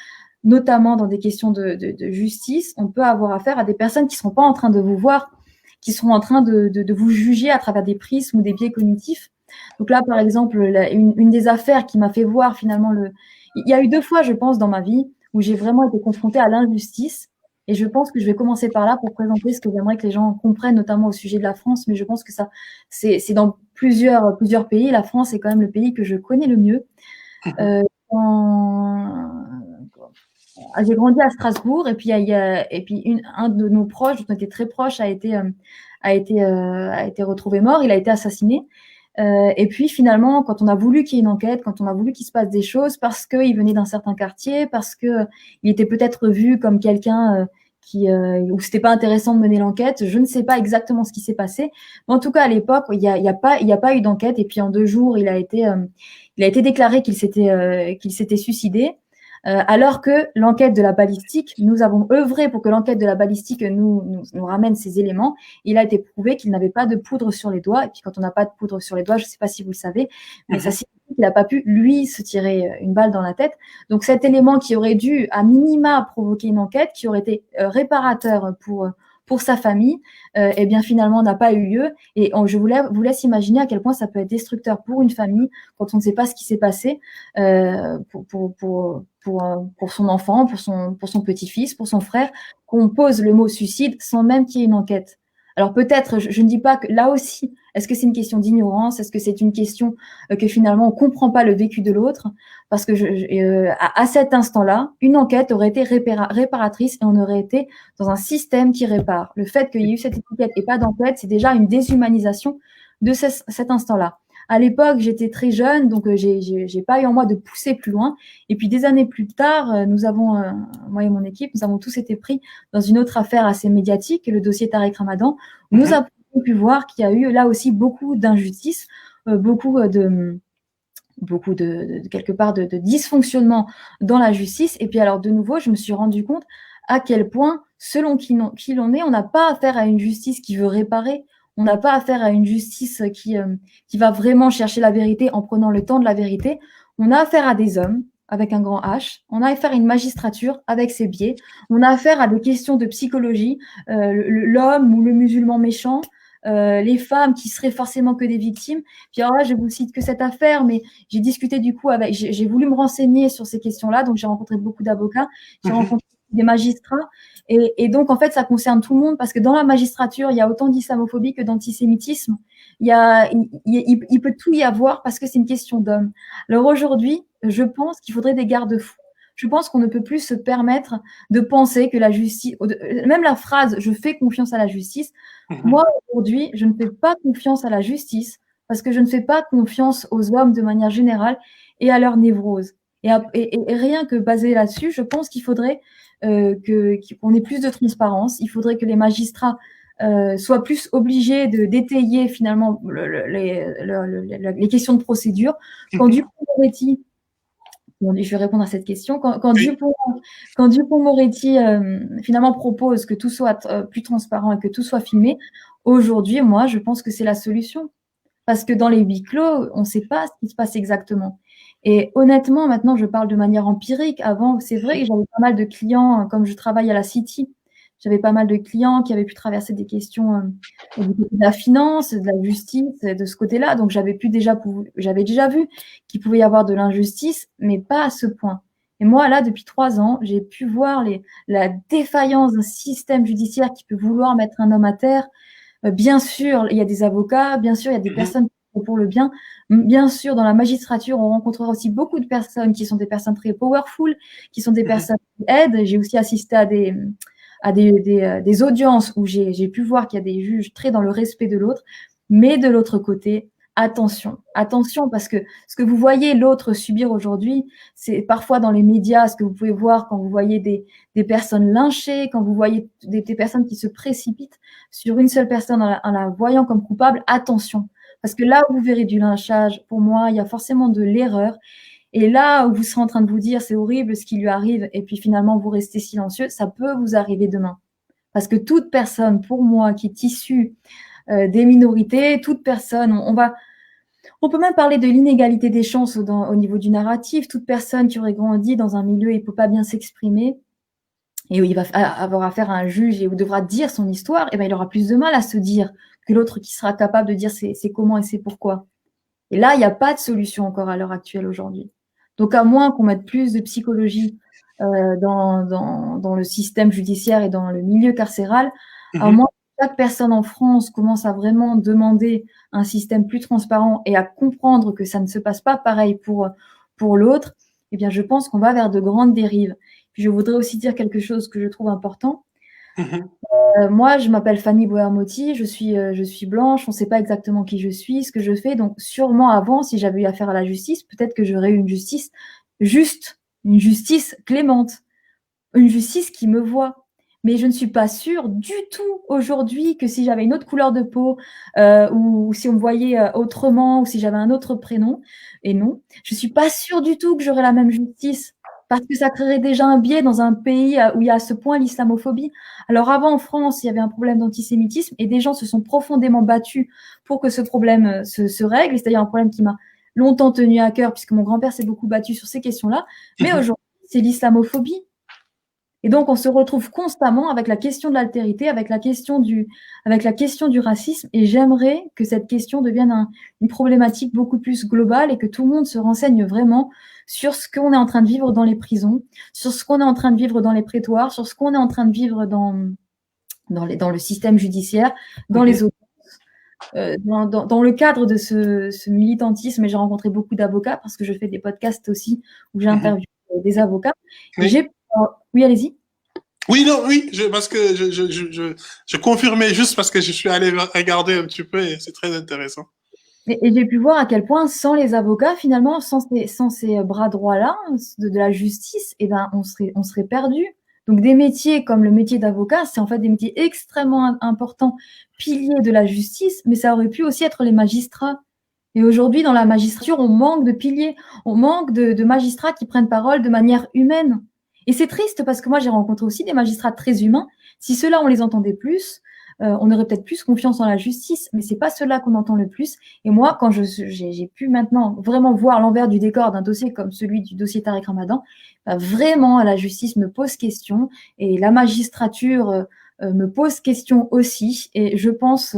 notamment dans des questions de justice, on peut avoir affaire à des personnes qui ne seront pas en train de vous voir, qui seront en train de vous juger à travers des prismes ou des biais cognitifs. Donc là, par exemple, une des affaires qui m'a fait voir finalement il y a eu 2 fois, je pense, dans ma vie où j'ai vraiment été confrontée à l'injustice. Et je pense que je vais commencer par là pour présenter ce que j'aimerais que les gens comprennent, notamment au sujet de la France. Mais je pense que ça, c'est dans plusieurs pays. La France est quand même le pays que je connais le mieux. J'ai grandi à Strasbourg, et puis un de nos proches, dont on était très proche, a été retrouvé mort. Il a été assassiné. Et puis finalement, quand on a voulu qu'il y ait une enquête, quand on a voulu qu'il se passe des choses, parce qu'il venait d'un certain quartier, parce qu'il était peut-être vu comme quelqu'un où c'était pas intéressant de mener l'enquête, je ne sais pas exactement ce qui s'est passé. Mais en tout cas, à l'époque, il y a pas eu d'enquête. Et puis en 2 jours, il a été déclaré qu'il s'était suicidé. Alors que l'enquête de la balistique, nous avons œuvré pour que l'enquête de la balistique nous ramène ces éléments. Il a été prouvé qu'il n'avait pas de poudre sur les doigts. Et puis quand on n'a pas de poudre sur les doigts, je ne sais pas si vous le savez, mais ça signifie qu'il n'a pas pu, lui, se tirer une balle dans la tête. Donc cet élément qui aurait dû, à minima, provoquer une enquête, qui aurait été réparateur pour sa famille, eh bien finalement n'a pas eu lieu. Et je vous laisse imaginer à quel point ça peut être destructeur pour une famille quand on ne sait pas ce qui s'est passé pour son enfant, pour son petit-fils, pour son frère, qu'on pose le mot suicide sans même qu'il y ait une enquête. Alors peut-être, je ne dis pas que là aussi, est-ce que c'est une question d'ignorance? Est-ce que c'est une question que finalement on ne comprend pas le vécu de l'autre? Parce que à cet instant-là, une enquête aurait été réparatrice, et on aurait été dans un système qui répare. Le fait qu'il y ait eu cette étiquette et pas d'enquête, c'est déjà une déshumanisation de cet instant-là. À l'époque, j'étais très jeune, donc j'ai pas eu en moi de pousser plus loin. Et puis des années plus tard, moi et mon équipe, nous avons tous été pris dans une autre affaire assez médiatique, le dossier Tarek Ramadan. Nous avons pu voir qu'il y a eu là aussi beaucoup d'injustices, beaucoup de quelque part de dysfonctionnement dans la justice. Et puis alors de nouveau, je me suis rendu compte à quel point, selon qui l'on est, on n'a pas affaire à une justice qui veut réparer. On n'a pas affaire à une justice qui va vraiment chercher la vérité en prenant le temps de la vérité. On a affaire à des hommes avec un grand H. On a affaire à une magistrature avec ses biais. On a affaire à des questions de psychologie. L'homme ou le musulman méchant, les femmes qui seraient forcément que des victimes. Puis alors là, je vous cite que cette affaire, mais j'ai discuté du coup j'ai voulu me renseigner sur ces questions-là. Donc j'ai rencontré beaucoup d'avocats. J'ai rencontré des magistrats. Et donc, en fait, ça concerne tout le monde, parce que dans la magistrature, il y a autant d'islamophobie que d'antisémitisme. Il peut tout y avoir, parce que c'est une question d'homme. Alors aujourd'hui, je pense qu'il faudrait des garde-fous. Je pense qu'on ne peut plus se permettre de penser que la justice, même la phrase « je fais confiance à la justice », moi, aujourd'hui, je ne fais pas confiance à la justice, parce que je ne fais pas confiance aux hommes de manière générale et à leur névrose. Et rien que basé là-dessus, je pense qu'il faudrait qu'on ait plus de transparence. Il faudrait que les magistrats soient plus obligés d'étayer finalement les questions de procédure. Quand Dupond-Moretti, je vais répondre à cette question, quand Dupond-Moretti finalement propose que tout soit plus transparent et que tout soit filmé, aujourd'hui, moi, je pense que c'est la solution. Parce que dans les huis clos, on ne sait pas ce qui se passe exactement. Et honnêtement, maintenant, je parle de manière empirique. Avant, c'est vrai que j'avais pas mal de clients, comme je travaille à la City, j'avais pas mal de clients qui avaient pu traverser des questions de la finance, de la justice, de ce côté-là. Donc, j'avais déjà vu qu'il pouvait y avoir de l'injustice, mais pas à ce point. Et moi, là, depuis 3 ans, j'ai pu voir la défaillance d'un système judiciaire qui peut vouloir mettre un homme à terre. Bien sûr, il y a des avocats, bien sûr, il y a des personnes qui sont pour le bien. Bien sûr, dans la magistrature, on rencontrera aussi beaucoup de personnes qui sont des personnes très powerful, qui sont des personnes qui aident. J'ai aussi assisté à des audiences où j'ai pu voir qu'il y a des juges très dans le respect de l'autre. Mais de l'autre côté, attention, parce que ce que vous voyez l'autre subir aujourd'hui, c'est parfois dans les médias, ce que vous pouvez voir quand vous voyez des personnes lynchées, quand vous voyez des personnes qui se précipitent sur une seule personne en la voyant comme coupable, attention. Parce que là où vous verrez du lynchage, pour moi, il y a forcément de l'erreur. Et là où vous serez en train de vous dire c'est horrible ce qui lui arrive, et puis finalement vous restez silencieux, ça peut vous arriver demain. Parce que toute personne, pour moi, qui est issue des minorités, toute personne, on peut même parler de l'inégalité des chances au niveau du narratif. Toute personne qui aurait grandi dans un milieu, il ne peut pas bien s'exprimer et où il va avoir affaire à un juge et où devra dire son histoire, et ben il aura plus de mal à se dire que l'autre qui sera capable de dire c'est comment et c'est pourquoi. Et là, il n'y a pas de solution encore à l'heure actuelle aujourd'hui. Donc, à moins qu'on mette plus de psychologie dans le système judiciaire et dans le milieu carcéral, à moins que chaque personne en France commence à vraiment demander un système plus transparent et à comprendre que ça ne se passe pas pareil pour l'autre, eh bien, je pense qu'on va vers de grandes dérives. Puis, je voudrais aussi dire quelque chose que je trouve important. Moi, je m'appelle Fanny Boermotti, je suis blanche, on ne sait pas exactement qui je suis, ce que je fais. Donc, sûrement avant, si j'avais eu affaire à la justice, peut-être que j'aurais eu une justice juste, une justice clémente, une justice qui me voit. Mais je ne suis pas sûre du tout aujourd'hui que si j'avais une autre couleur de peau ou si on me voyait autrement ou si j'avais un autre prénom, et non, je ne suis pas sûre du tout que j'aurais la même justice. Parce que ça créerait déjà un biais dans un pays où il y a à ce point l'islamophobie. Alors avant, en France, il y avait un problème d'antisémitisme et des gens se sont profondément battus pour que ce problème se règle. C'est-à-dire un problème qui m'a longtemps tenu à cœur puisque mon grand-père s'est beaucoup battu sur ces questions-là. Mais aujourd'hui, c'est l'islamophobie. Et donc, on se retrouve constamment avec la question de l'altérité, avec la question du racisme. Et j'aimerais que cette question devienne une problématique beaucoup plus globale et que tout le monde se renseigne vraiment sur ce qu'on est en train de vivre dans les prisons, sur ce qu'on est en train de vivre dans les prétoires, sur ce qu'on est en train de vivre dans le système judiciaire, dans les audiences. Dans le cadre de ce militantisme, et j'ai rencontré beaucoup d'avocats parce que je fais des podcasts aussi où j'interviewe des avocats. Et oui, allez-y.
Oui, non, oui, parce que je confirmais juste parce que je suis allé regarder un petit peu et c'est très intéressant.
Et j'ai pu voir à quel point, sans les avocats, finalement, sans ces bras droits-là de la justice, eh ben, on serait perdu. Donc, des métiers comme le métier d'avocat, c'est en fait des métiers extrêmement importants, piliers de la justice, mais ça aurait pu aussi être les magistrats. Et aujourd'hui, dans la magistrature, on manque de piliers, on manque de magistrats qui prennent parole de manière humaine. Et c'est triste parce que moi, j'ai rencontré aussi des magistrats très humains. Si ceux-là, on les entendait plus, on aurait peut-être plus confiance en la justice, mais c'est pas ceux-là qu'on entend le plus. Et moi, quand j'ai pu maintenant vraiment voir l'envers du décor d'un dossier comme celui du dossier Tariq Ramadan, vraiment, la justice me pose question et la magistrature me pose question aussi. Et je pense,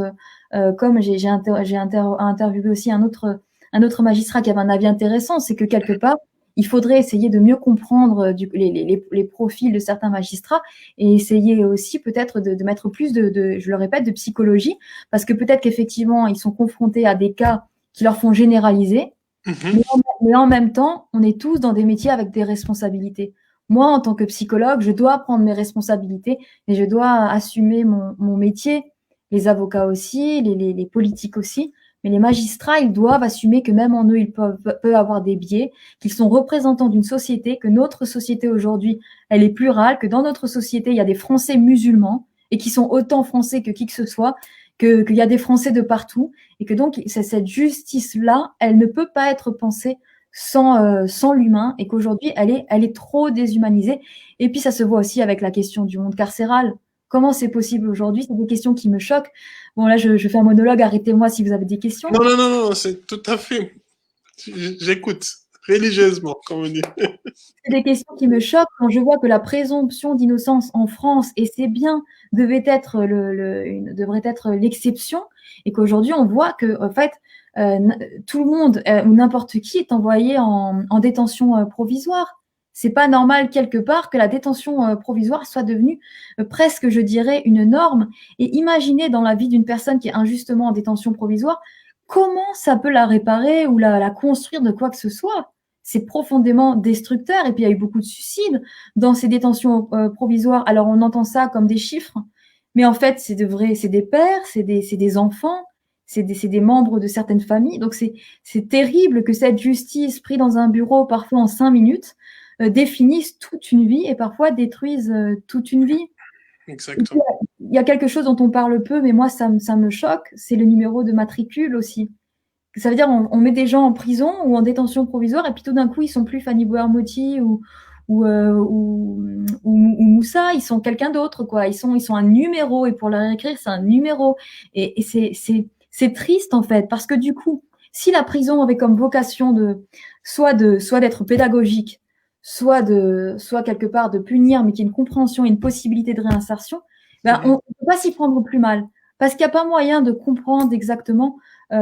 comme j'ai interviewé aussi un autre magistrat qui avait un avis intéressant, c'est que quelque part, il faudrait essayer de mieux comprendre les profils de certains magistrats et essayer aussi peut-être de mettre plus je le répète, de psychologie, parce que peut-être qu'effectivement, ils sont confrontés à des cas qui leur font généraliser, mais en même temps, on est tous dans des métiers avec des responsabilités. Moi, en tant que psychologue, je dois prendre mes responsabilités et je dois assumer mon métier, les avocats aussi, les politiques aussi. Mais les magistrats, ils doivent assumer que même en eux, ils peuvent avoir des biais, qu'ils sont représentants d'une société, que notre société aujourd'hui, elle est plurale, que dans notre société, il y a des Français musulmans et qui sont autant français que qui que ce soit, qu'il y a des Français de partout, et que donc cette justice-là, elle ne peut pas être pensée sans l'humain, et qu'aujourd'hui, elle est trop déshumanisée. Et puis, ça se voit aussi avec la question du monde carcéral. Comment c'est possible aujourd'hui? C'est des questions qui me choquent. Bon, là, je fais un monologue, arrêtez-moi si vous avez des questions.
Non, non, non, non, c'est tout à fait. J'écoute religieusement, comme on dit.
C'est des questions qui me choquent quand je vois que la présomption d'innocence en France, et c'est bien, devrait être l'exception, et qu'aujourd'hui, on voit que, en fait, tout le monde ou n'importe qui est envoyé en détention provisoire. C'est pas normal quelque part que la détention provisoire soit devenue presque, je dirais, une norme. Et imaginez dans la vie d'une personne qui est injustement en détention provisoire, comment ça peut la réparer ou la construire de quoi que ce soit. C'est profondément destructeur. Et puis, il y a eu beaucoup de suicides dans ces détentions provisoires. Alors, on entend ça comme des chiffres, mais en fait, c'est des pères, c'est des enfants, c'est des membres de certaines familles. Donc, c'est terrible que cette justice prise dans un bureau, parfois en 5 minutes, définisse toute une vie et parfois détruise toute une vie.
Exactement.
Il y a quelque chose dont on parle peu, mais moi, ça me choque, c'est le numéro de matricule aussi. Ça veut dire on met des gens en prison ou en détention provisoire et puis tout d'un coup, ils sont plus Fanny Bouhermoti ou Moussa, ils sont quelqu'un d'autre, quoi. Ils sont un numéro et pour leur écrire, c'est un numéro. Et c'est triste, en fait, parce que du coup, si la prison avait comme vocation soit d'être pédagogique, soit quelque part de punir, mais qu'il y ait une compréhension et une possibilité de réinsertion, ben, on ne peut pas s'y prendre plus mal. Parce qu'il n'y a pas moyen de comprendre exactement il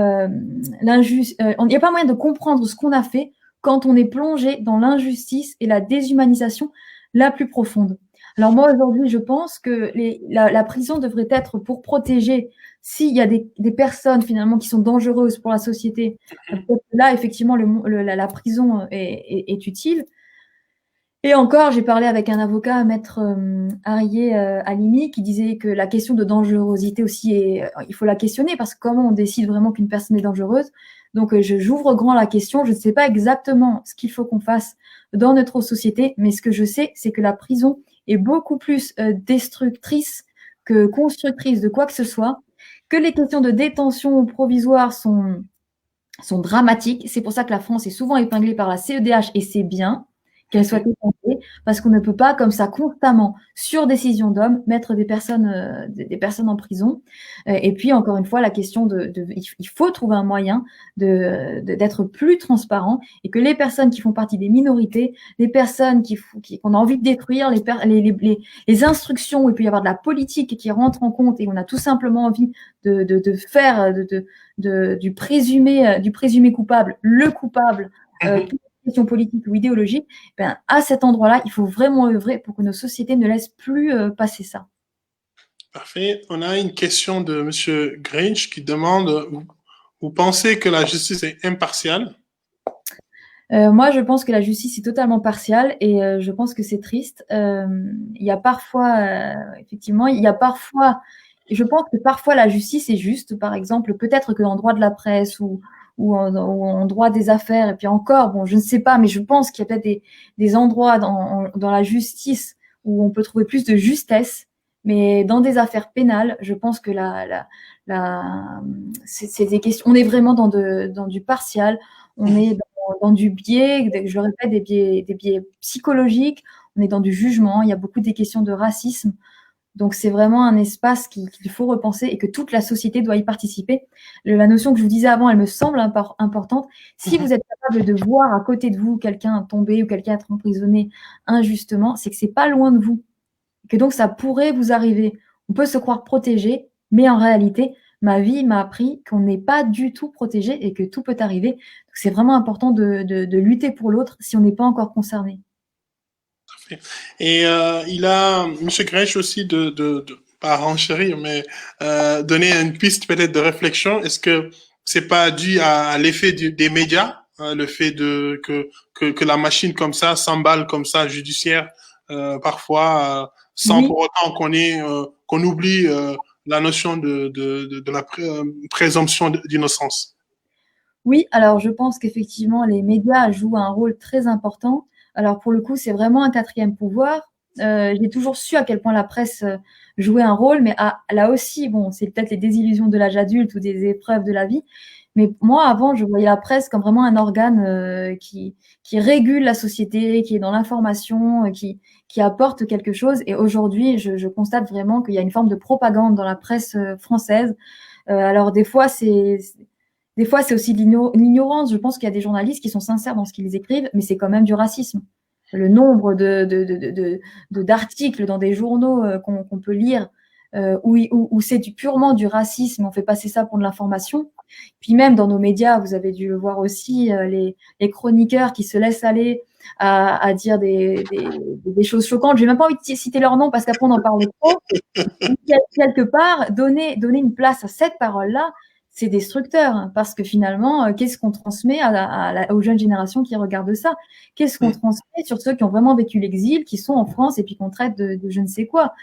n'y a pas moyen de comprendre ce qu'on a fait quand on est plongé dans l'injustice et la déshumanisation la plus profonde. Alors moi, aujourd'hui, je pense que la prison devrait être pour protéger, s'il y a des personnes finalement qui sont dangereuses pour la société, là, effectivement, la prison est utile. Et encore, j'ai parlé avec un avocat, maître Arié Halimi, qui disait que la question de dangerosité aussi, il faut la questionner, parce que comment on décide vraiment qu'une personne est dangereuse? Donc, j'ouvre grand la question. Je ne sais pas exactement ce qu'il faut qu'on fasse dans notre société, mais ce que je sais, c'est que la prison est beaucoup plus destructrice que constructrice de quoi que ce soit, que les questions de détention provisoire sont dramatiques. C'est pour ça que la France est souvent épinglée par la CEDH, et c'est bien qu'elle soit épinglée, parce qu'on ne peut pas, comme ça, constamment, sur décision d'homme, mettre des personnes en prison. Et puis, encore une fois, la question il faut trouver un moyen d'être plus transparent, et que les personnes qui font partie des minorités, les personnes qu'on a envie de détruire, les instructions où il peut y avoir de la politique qui rentre en compte, et on a tout simplement envie de faire du présumé coupable le coupable question politique ou idéologique, ben, à cet endroit-là, il faut vraiment œuvrer pour que nos sociétés ne laissent plus passer ça.
Parfait. On a une question de M. Grinch qui demande, vous pensez que la justice est impartiale?
Moi, je pense que la justice est totalement partiale, et je pense que c'est triste. Il y a parfois, effectivement, je pense que parfois la justice est juste. Par exemple, peut-être que dans le droit de la presse ou en droit des affaires, et puis encore, bon, je ne sais pas, mais je pense qu'il y a peut-être des endroits dans la justice où on peut trouver plus de justesse, mais dans des affaires pénales, je pense que c'est des questions, on est vraiment dans du partial, on est dans du biais, je le répète, des biais psychologiques, on est dans du jugement, il y a beaucoup des questions de racisme. Donc, c'est vraiment un espace qu'il faut repenser et que toute la société doit y participer. La notion que je vous disais avant, elle me semble importante. Si vous êtes capable de voir à côté de vous quelqu'un tomber ou quelqu'un être emprisonné injustement, c'est que c'est pas loin de vous. Et que donc, ça pourrait vous arriver. On peut se croire protégé, mais en réalité, ma vie m'a appris qu'on n'est pas du tout protégé et que tout peut arriver. Donc, c'est vraiment important de lutter pour l'autre si on n'est pas encore concerné.
Et il a, M. Grinch aussi, pas renchérir, mais donner une piste peut-être de réflexion. Est-ce que c'est pas dû à l'effet des médias, le fait que la machine comme ça s'emballe comme ça, judiciaire, parfois, sans pour autant qu'on oublie la notion de la présomption d'innocence?
Oui, alors je pense qu'effectivement, les médias jouent un rôle très important. Alors pour le coup, c'est vraiment un quatrième pouvoir. J'ai toujours su à quel point la presse jouait un rôle, mais là aussi, bon, c'est peut-être les désillusions de l'âge adulte ou des épreuves de la vie. Mais moi, avant, je voyais la presse comme vraiment un organe qui régule la société, qui est dans l'information, qui apporte quelque chose. Et aujourd'hui, je constate vraiment qu'il y a une forme de propagande dans la presse française. Alors des fois, c'est aussi de l'ignorance. Je pense qu'il y a des journalistes qui sont sincères dans ce qu'ils écrivent, mais c'est quand même du racisme. Le nombre d'articles dans des journaux qu'on peut lire où c'est purement du racisme, on fait passer ça pour de l'information. Puis même dans nos médias, vous avez dû le voir aussi, les chroniqueurs qui se laissent aller à dire des choses choquantes. J'ai même pas envie de citer leur nom parce qu'après on en parle trop. Quelque part, donner une place à cette parole-là, c'est destructeur, hein, parce que finalement, qu'est-ce qu'on transmet aux jeunes générations qui regardent ça? Qu'est-ce qu'on transmet sur ceux qui ont vraiment vécu l'exil, qui sont en France et puis qu'on traite de je ne sais quoi?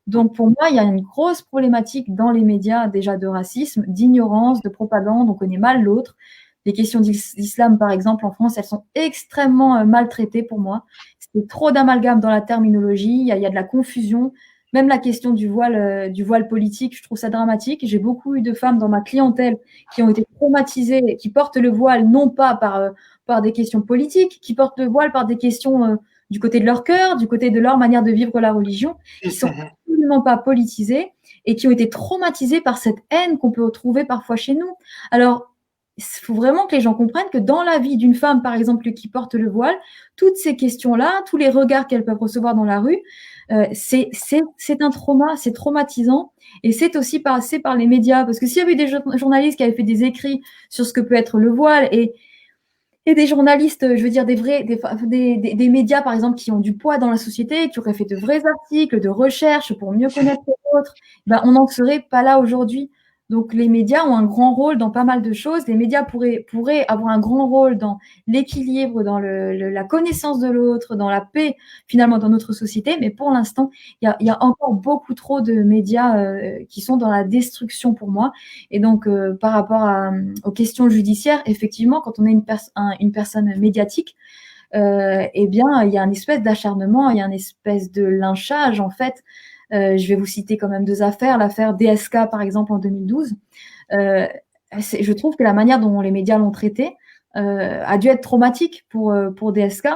Donc pour moi, il y a une grosse problématique dans les médias déjà de racisme, d'ignorance, de propagande, on connaît mal l'autre. Les questions d'islam, par exemple, en France, elles sont extrêmement maltraitées pour moi. C'est trop d'amalgame dans la terminologie, il y a de la confusion. Même la question du voile politique, je trouve ça dramatique. J'ai beaucoup eu de femmes dans ma clientèle qui ont été traumatisées, qui portent le voile non pas par des questions politiques, qui portent le voile par des questions du côté de leur cœur, du côté de leur manière de vivre la religion, qui sont absolument pas politisées et qui ont été traumatisées par cette haine qu'on peut retrouver parfois chez nous. Alors, il faut vraiment que les gens comprennent que dans la vie d'une femme, par exemple, qui porte le voile, toutes ces questions-là, tous les regards qu'elles peuvent recevoir dans la rue, c'est un trauma, c'est traumatisant, et c'est aussi passé par les médias, parce que s'il y avait des journalistes qui avaient fait des écrits sur ce que peut être le voile, et des journalistes, je veux dire des médias par exemple qui ont du poids dans la société, qui auraient fait de vrais articles, de recherches pour mieux connaître les autres, ben on n'en serait pas là aujourd'hui. Donc les médias ont un grand rôle dans pas mal de choses. Les médias pourraient avoir un grand rôle dans l'équilibre, dans la connaissance de l'autre, dans la paix finalement dans notre société. Mais pour l'instant, il y a encore beaucoup trop de médias qui sont dans la destruction pour moi. Et donc par rapport aux questions judiciaires, effectivement, quand on est une personne médiatique, eh bien il y a une espèce d'acharnement, il y a une espèce de lynchage en fait. Je vais vous citer quand même 2 affaires. L'affaire DSK, par exemple, en 2012. Je trouve que la manière dont les médias l'ont traité a dû être traumatique pour DSK.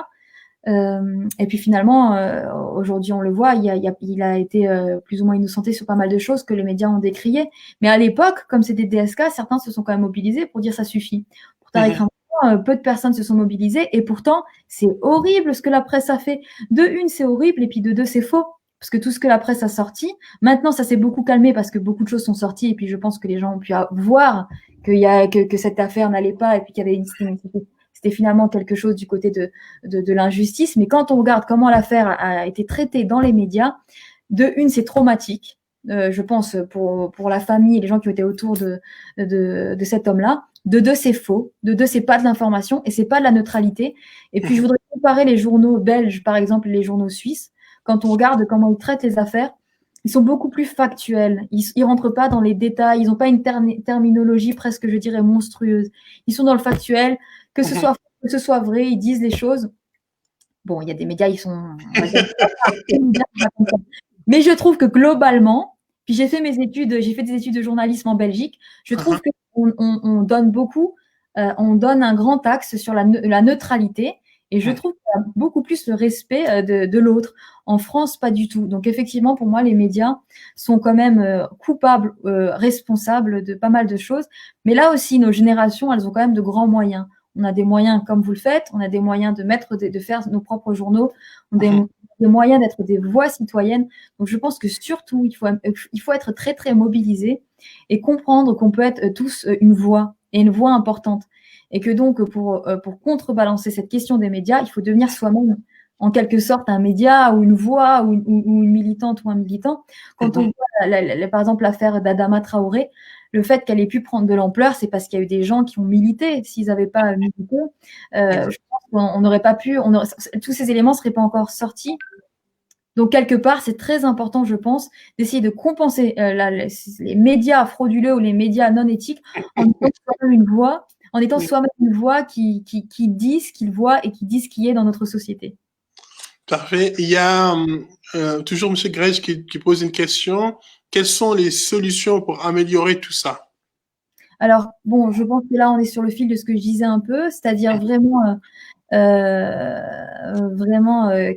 Et puis finalement, aujourd'hui, on le voit, il a été plus ou moins innocenté sur pas mal de choses que les médias ont décriées. Mais à l'époque, comme c'était DSK, certains se sont quand même mobilisés pour dire ça suffit. Pour Tariq Ramadan, peu de personnes se sont mobilisées. Et pourtant, c'est horrible ce que la presse a fait. De une, c'est horrible, et puis de deux, c'est faux. Parce que tout ce que la presse a sorti, maintenant ça s'est beaucoup calmé parce que beaucoup de choses sont sorties et puis je pense que les gens ont pu voir que cette affaire n'allait pas et puis qu'il y avait c'était finalement quelque chose du côté de l'injustice. Mais quand on regarde comment l'affaire a été traitée dans les médias, de une, c'est traumatique, je pense, pour la famille et les gens qui ont été autour de cet homme-là. De deux, c'est faux. De deux, c'est pas de l'information et c'est pas de la neutralité. Et puis je voudrais comparer les journaux belges, par exemple, et les journaux suisses. Quand on regarde comment ils traitent les affaires, ils sont beaucoup plus factuels. Ils rentrent pas dans les détails. Ils n'ont pas une terminologie presque, je dirais, monstrueuse. Ils sont dans le factuel. Que ce soit vrai, ils disent les choses. Bon, il y a des médias, ils sont... Mais je trouve que globalement, puis j'ai fait des études de journalisme en Belgique, je trouve qu'on donne beaucoup, on donne un grand axe sur la neutralité. Et je trouve qu'il y a beaucoup plus le respect de l'autre. En France, pas du tout. Donc effectivement, pour moi, les médias sont quand même coupables, responsables de pas mal de choses. Mais là aussi, nos générations, elles ont quand même de grands moyens. On a des moyens comme vous le faites, on a des moyens de faire nos propres journaux, on a des moyens d'être des voix citoyennes. Donc je pense que surtout, il faut être très, très mobilisé et comprendre qu'on peut être tous une voix et une voix importante. Et que donc, pour contrebalancer cette question des médias, il faut devenir soi-même, en quelque sorte, un média ou une voix ou une militante ou un militant. Quand on voit, par exemple, l'affaire d'Adama Traoré, le fait qu'elle ait pu prendre de l'ampleur, c'est parce qu'il y a eu des gens qui ont milité. S'ils n'avaient pas milité, je pense qu'on n'aurait pas pu, tous ces éléments ne seraient pas encore sortis. Donc, quelque part, c'est très important, je pense, d'essayer de compenser les médias frauduleux ou les médias non éthiques en étant soi-même une voix, qui dit ce qu'il voit et qui dit ce qui est dans notre société.
Parfait. Il y a toujours M. Grège qui pose une question. Quelles sont les solutions pour améliorer tout ça?
Alors, bon, je pense que là, on est sur le fil de ce que je disais un peu, c'est-à-dire vraiment,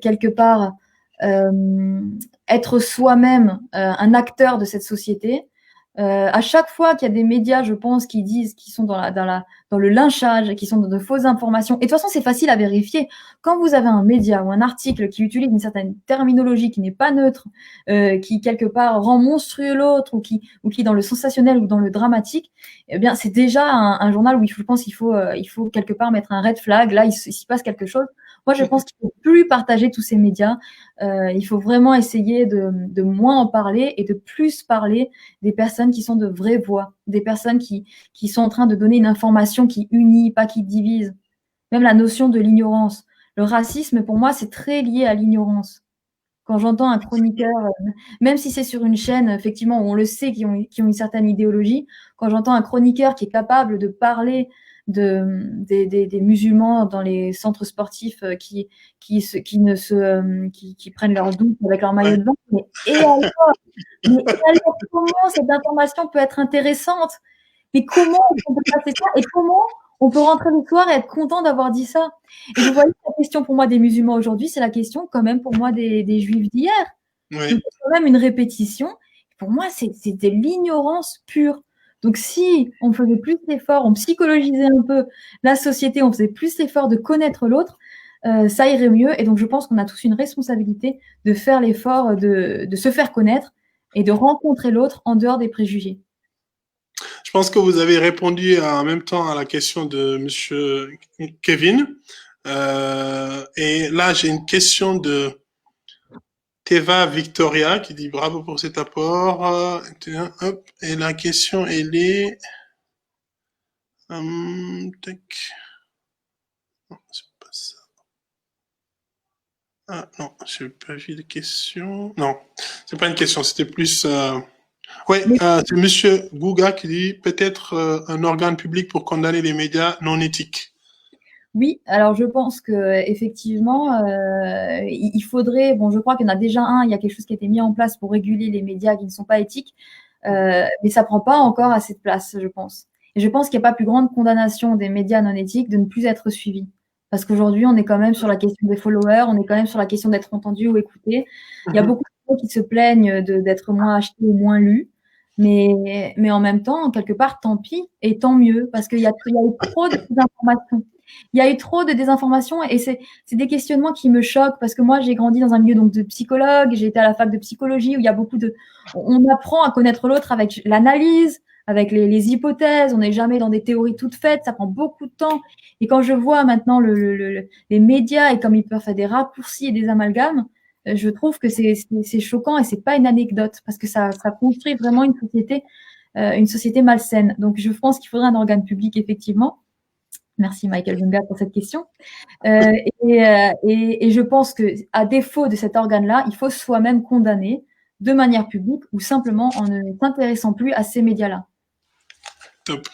quelque part, être soi-même un acteur de cette société. À chaque fois qu'il y a des médias, je pense, qui disent qu'ils sont dans le lynchage, qui sont dans de fausses informations. Et de toute façon, c'est facile à vérifier. Quand vous avez un média ou un article qui utilise une certaine terminologie qui n'est pas neutre, qui quelque part rend monstrueux l'autre ou qui est dans le sensationnel ou dans le dramatique, eh bien, c'est déjà un journal où je pense qu'il faut quelque part mettre un red flag. Là, il s'y passe quelque chose. Moi, je pense qu'il faut plus partager tous ces médias. Il faut vraiment essayer de moins en parler et de plus parler des personnes qui sont de vraies voix, des personnes qui sont en train de donner une information qui unit, pas qui divise. Même la notion de l'ignorance. Le racisme, pour moi, c'est très lié à l'ignorance. Quand j'entends un chroniqueur, même si c'est sur une chaîne, effectivement, où on le sait, qui ont une certaine idéologie, quand j'entends un chroniqueur qui est capable de parler des musulmans dans les centres sportifs qui prennent leur douche avec leur maillot de bain, mais alors, comment cette information peut être intéressante? Mais comment on peut passer ça? Et comment on peut rentrer le soir et être content d'avoir dit ça? Et vous voyez, la question pour moi des musulmans aujourd'hui, c'est la question quand même pour moi des juifs d'hier. Donc,
Oui.
c'est quand même une répétition. Pour moi, c'est de l'ignorance pure. Donc, si on faisait plus l'effort, on psychologisait un peu la société, on faisait plus l'effort de connaître l'autre, ça irait mieux. Et donc, je pense qu'on a tous une responsabilité de faire l'effort de se faire connaître et de rencontrer l'autre en dehors des préjugés.
Je pense que vous avez répondu en même temps à la question de Monsieur Kevin. Et là, j'ai une question de Teva Victoria qui dit bravo pour cet apport. Hop. Et la question, elle est... tac. Non, c'est pas ça. Ah non, j'ai pas vu de question. Non, c'est pas une question, c'était plus... Ouais,
Mais
c'est Monsieur Gouga qui dit peut-être un organe public pour condamner les médias non éthiques.
oui, alors je pense que effectivement, il faudrait. Bon, je crois qu'il y en a déjà un. Il y a quelque chose qui a été mis en place pour réguler les médias qui ne sont pas éthiques, mais ça prend pas encore assez de place, je pense. Et je pense qu'il n'y a pas plus grande condamnation des médias non éthiques de ne plus être suivis, parce qu'aujourd'hui, on est quand même sur la question des followers, on est quand même sur la question d'être entendu ou écouté. Il y a beaucoup de gens qui se plaignent d'être moins achetés ou moins lus, mais en même temps, quelque part, tant pis et tant mieux, parce qu'il y a eu trop de désinformation. Il y a eu trop de désinformation et c'est des questionnements qui me choquent parce que moi, j'ai grandi dans un milieu donc de psychologue, j'ai été à la fac de psychologie où il y a beaucoup de... On apprend à connaître l'autre avec l'analyse, avec les hypothèses, on n'est jamais dans des théories toutes faites, ça prend beaucoup de temps. Et quand je vois maintenant les médias et comme ils peuvent faire des raccourcis et des amalgames, je trouve que c'est choquant et c'est pas une anecdote parce que ça construit vraiment une société malsaine. Donc je pense qu'il faudrait un organe public effectivement. Merci Michael Dunga pour cette question. Et je pense que, à défaut de cet organe-là, il faut soi-même condamner de manière publique ou simplement en ne s'intéressant plus à ces médias-là.
Top.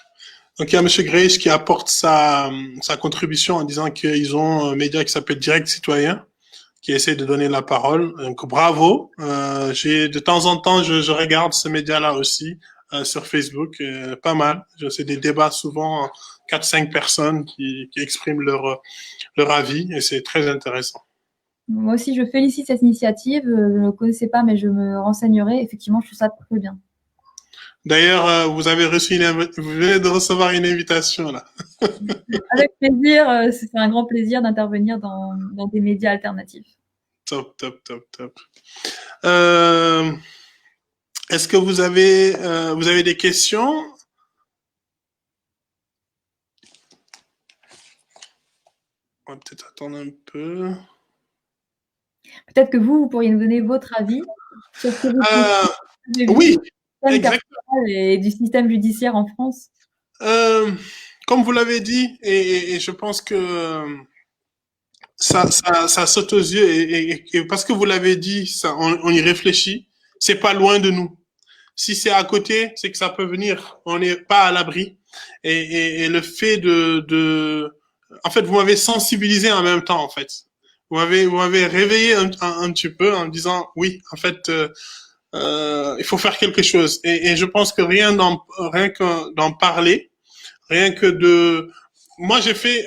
Donc il y a Monsieur Grace qui apporte sa contribution en disant qu'ils ont un média qui s'appelle Direct Citoyen, qui essaie de donner la parole. Donc bravo. De temps en temps, je regarde ce média-là aussi sur Facebook. Pas mal. C'est des débats souvent 4-5 personnes qui expriment leur avis et c'est très intéressant.
Moi aussi, je félicite cette initiative. Je ne connaissais pas, mais je me renseignerai. Effectivement, je trouve ça très bien.
D'ailleurs, vous venez de recevoir une invitation là.
Avec plaisir, c'est un grand plaisir d'intervenir dans des médias alternatifs.
Top, top, top, top. Est-ce que vous avez des questions? On va peut-être attendre un peu.
Peut-être que vous pourriez nous donner votre avis sur ce que vous pensez
Oui,
du système
exactement.
carcéral et du système judiciaire en France.
Comme vous l'avez dit, et je pense que ça saute aux yeux, et parce que vous l'avez dit, on y réfléchit, c'est pas loin de nous. Si c'est à côté, c'est que ça peut venir. On n'est pas à l'abri. Et le fait en fait, vous m'avez sensibilisé en même temps, en fait. vous m'avez réveillé un petit peu en me disant, oui, en fait, il faut faire quelque chose. Et je pense que rien que d'en parler, rien que de... Moi, j'ai fait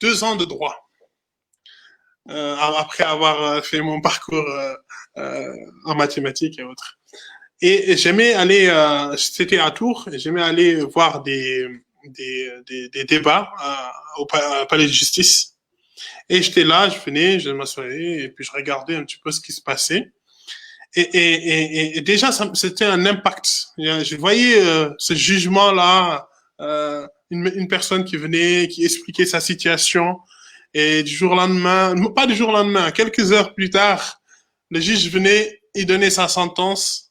2 ans de droit après avoir fait mon parcours en mathématiques et autres. Et j'aimais aller, c'était à Tours, et j'aimais aller voir des débats au palais de justice. Et j'étais là, je venais, je m'assoyais, et puis je regardais un petit peu ce qui se passait. Et déjà, c'était un impact. Je voyais ce jugement-là, une personne qui venait, qui expliquait sa situation, et du jour au lendemain, pas du jour au lendemain, quelques heures plus tard, le juge venait, il donnait sa sentence.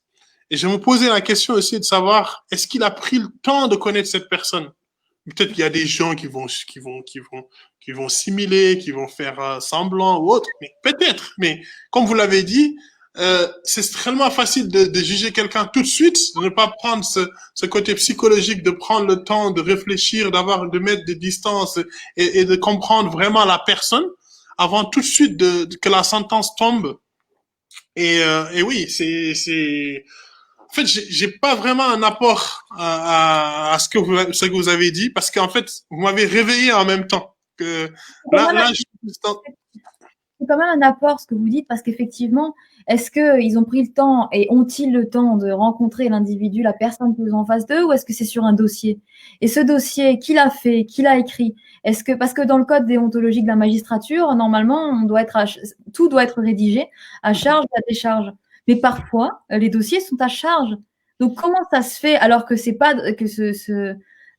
Et je me posais la question aussi de savoir, est-ce qu'il a pris le temps de connaître cette personne? Peut-être qu'il y a des gens qui vont simuler, qui vont faire semblant ou autre, mais peut-être. Mais comme vous l'avez dit, c'est extrêmement facile de juger quelqu'un tout de suite, de ne pas prendre ce côté psychologique, de prendre le temps de réfléchir, de mettre des distances et de comprendre vraiment la personne avant tout de suite que la sentence tombe. Et oui, en fait, j'ai pas vraiment un apport à ce que vous avez dit parce qu'en fait, vous m'avez réveillé en même temps. Que là,
C'est quand même un apport ce que vous dites parce qu'effectivement, est-ce qu'ils ont pris le temps et ont-ils le temps de rencontrer l'individu, la personne qui est en face d'eux, ou est-ce que c'est sur un dossier? Et ce dossier, qui l'a fait, qui l'a écrit? Parce que dans le code déontologique de la magistrature, normalement, tout doit être rédigé à charge et à décharge. Mais parfois, les dossiers sont à charge. Donc comment ça se fait alors que c'est pas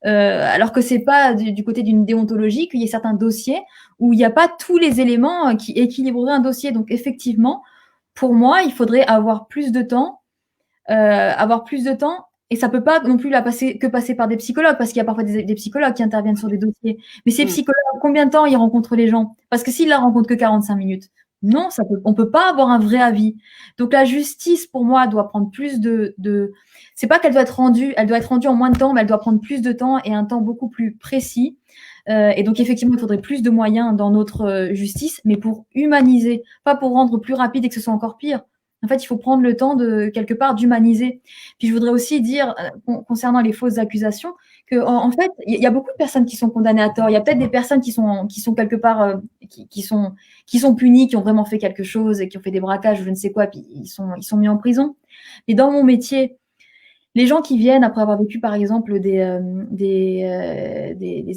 alors que c'est pas du côté d'une déontologie qu'il y ait certains dossiers où il n'y a pas tous les éléments qui équilibreraient un dossier. Donc effectivement, pour moi, il faudrait avoir plus de temps, et ça peut pas non plus passer par des psychologues, parce qu'il y a parfois des psychologues qui interviennent sur des dossiers. Mais ces psychologues, combien de temps ils rencontrent les gens? Parce que s'ils la rencontrent que 45 minutes, non, on peut pas avoir un vrai avis. Donc la justice, pour moi, doit prendre plus c'est pas qu'elle doit être rendue, elle doit être rendue en moins de temps, mais elle doit prendre plus de temps et un temps beaucoup plus précis. Et donc effectivement, il faudrait plus de moyens dans notre justice, mais pour humaniser, pas pour rendre plus rapide et que ce soit encore pire. En fait, il faut prendre le temps de quelque part d'humaniser. Puis je voudrais aussi dire concernant les fausses accusations que en fait, il y a beaucoup de personnes qui sont condamnées à tort. Il y a peut-être des personnes qui sont quelque part qui sont punies, qui ont vraiment fait quelque chose et qui ont fait des braquages ou je ne sais quoi, puis ils sont mis en prison. Mais dans mon métier, les gens qui viennent après avoir vécu, par exemple, des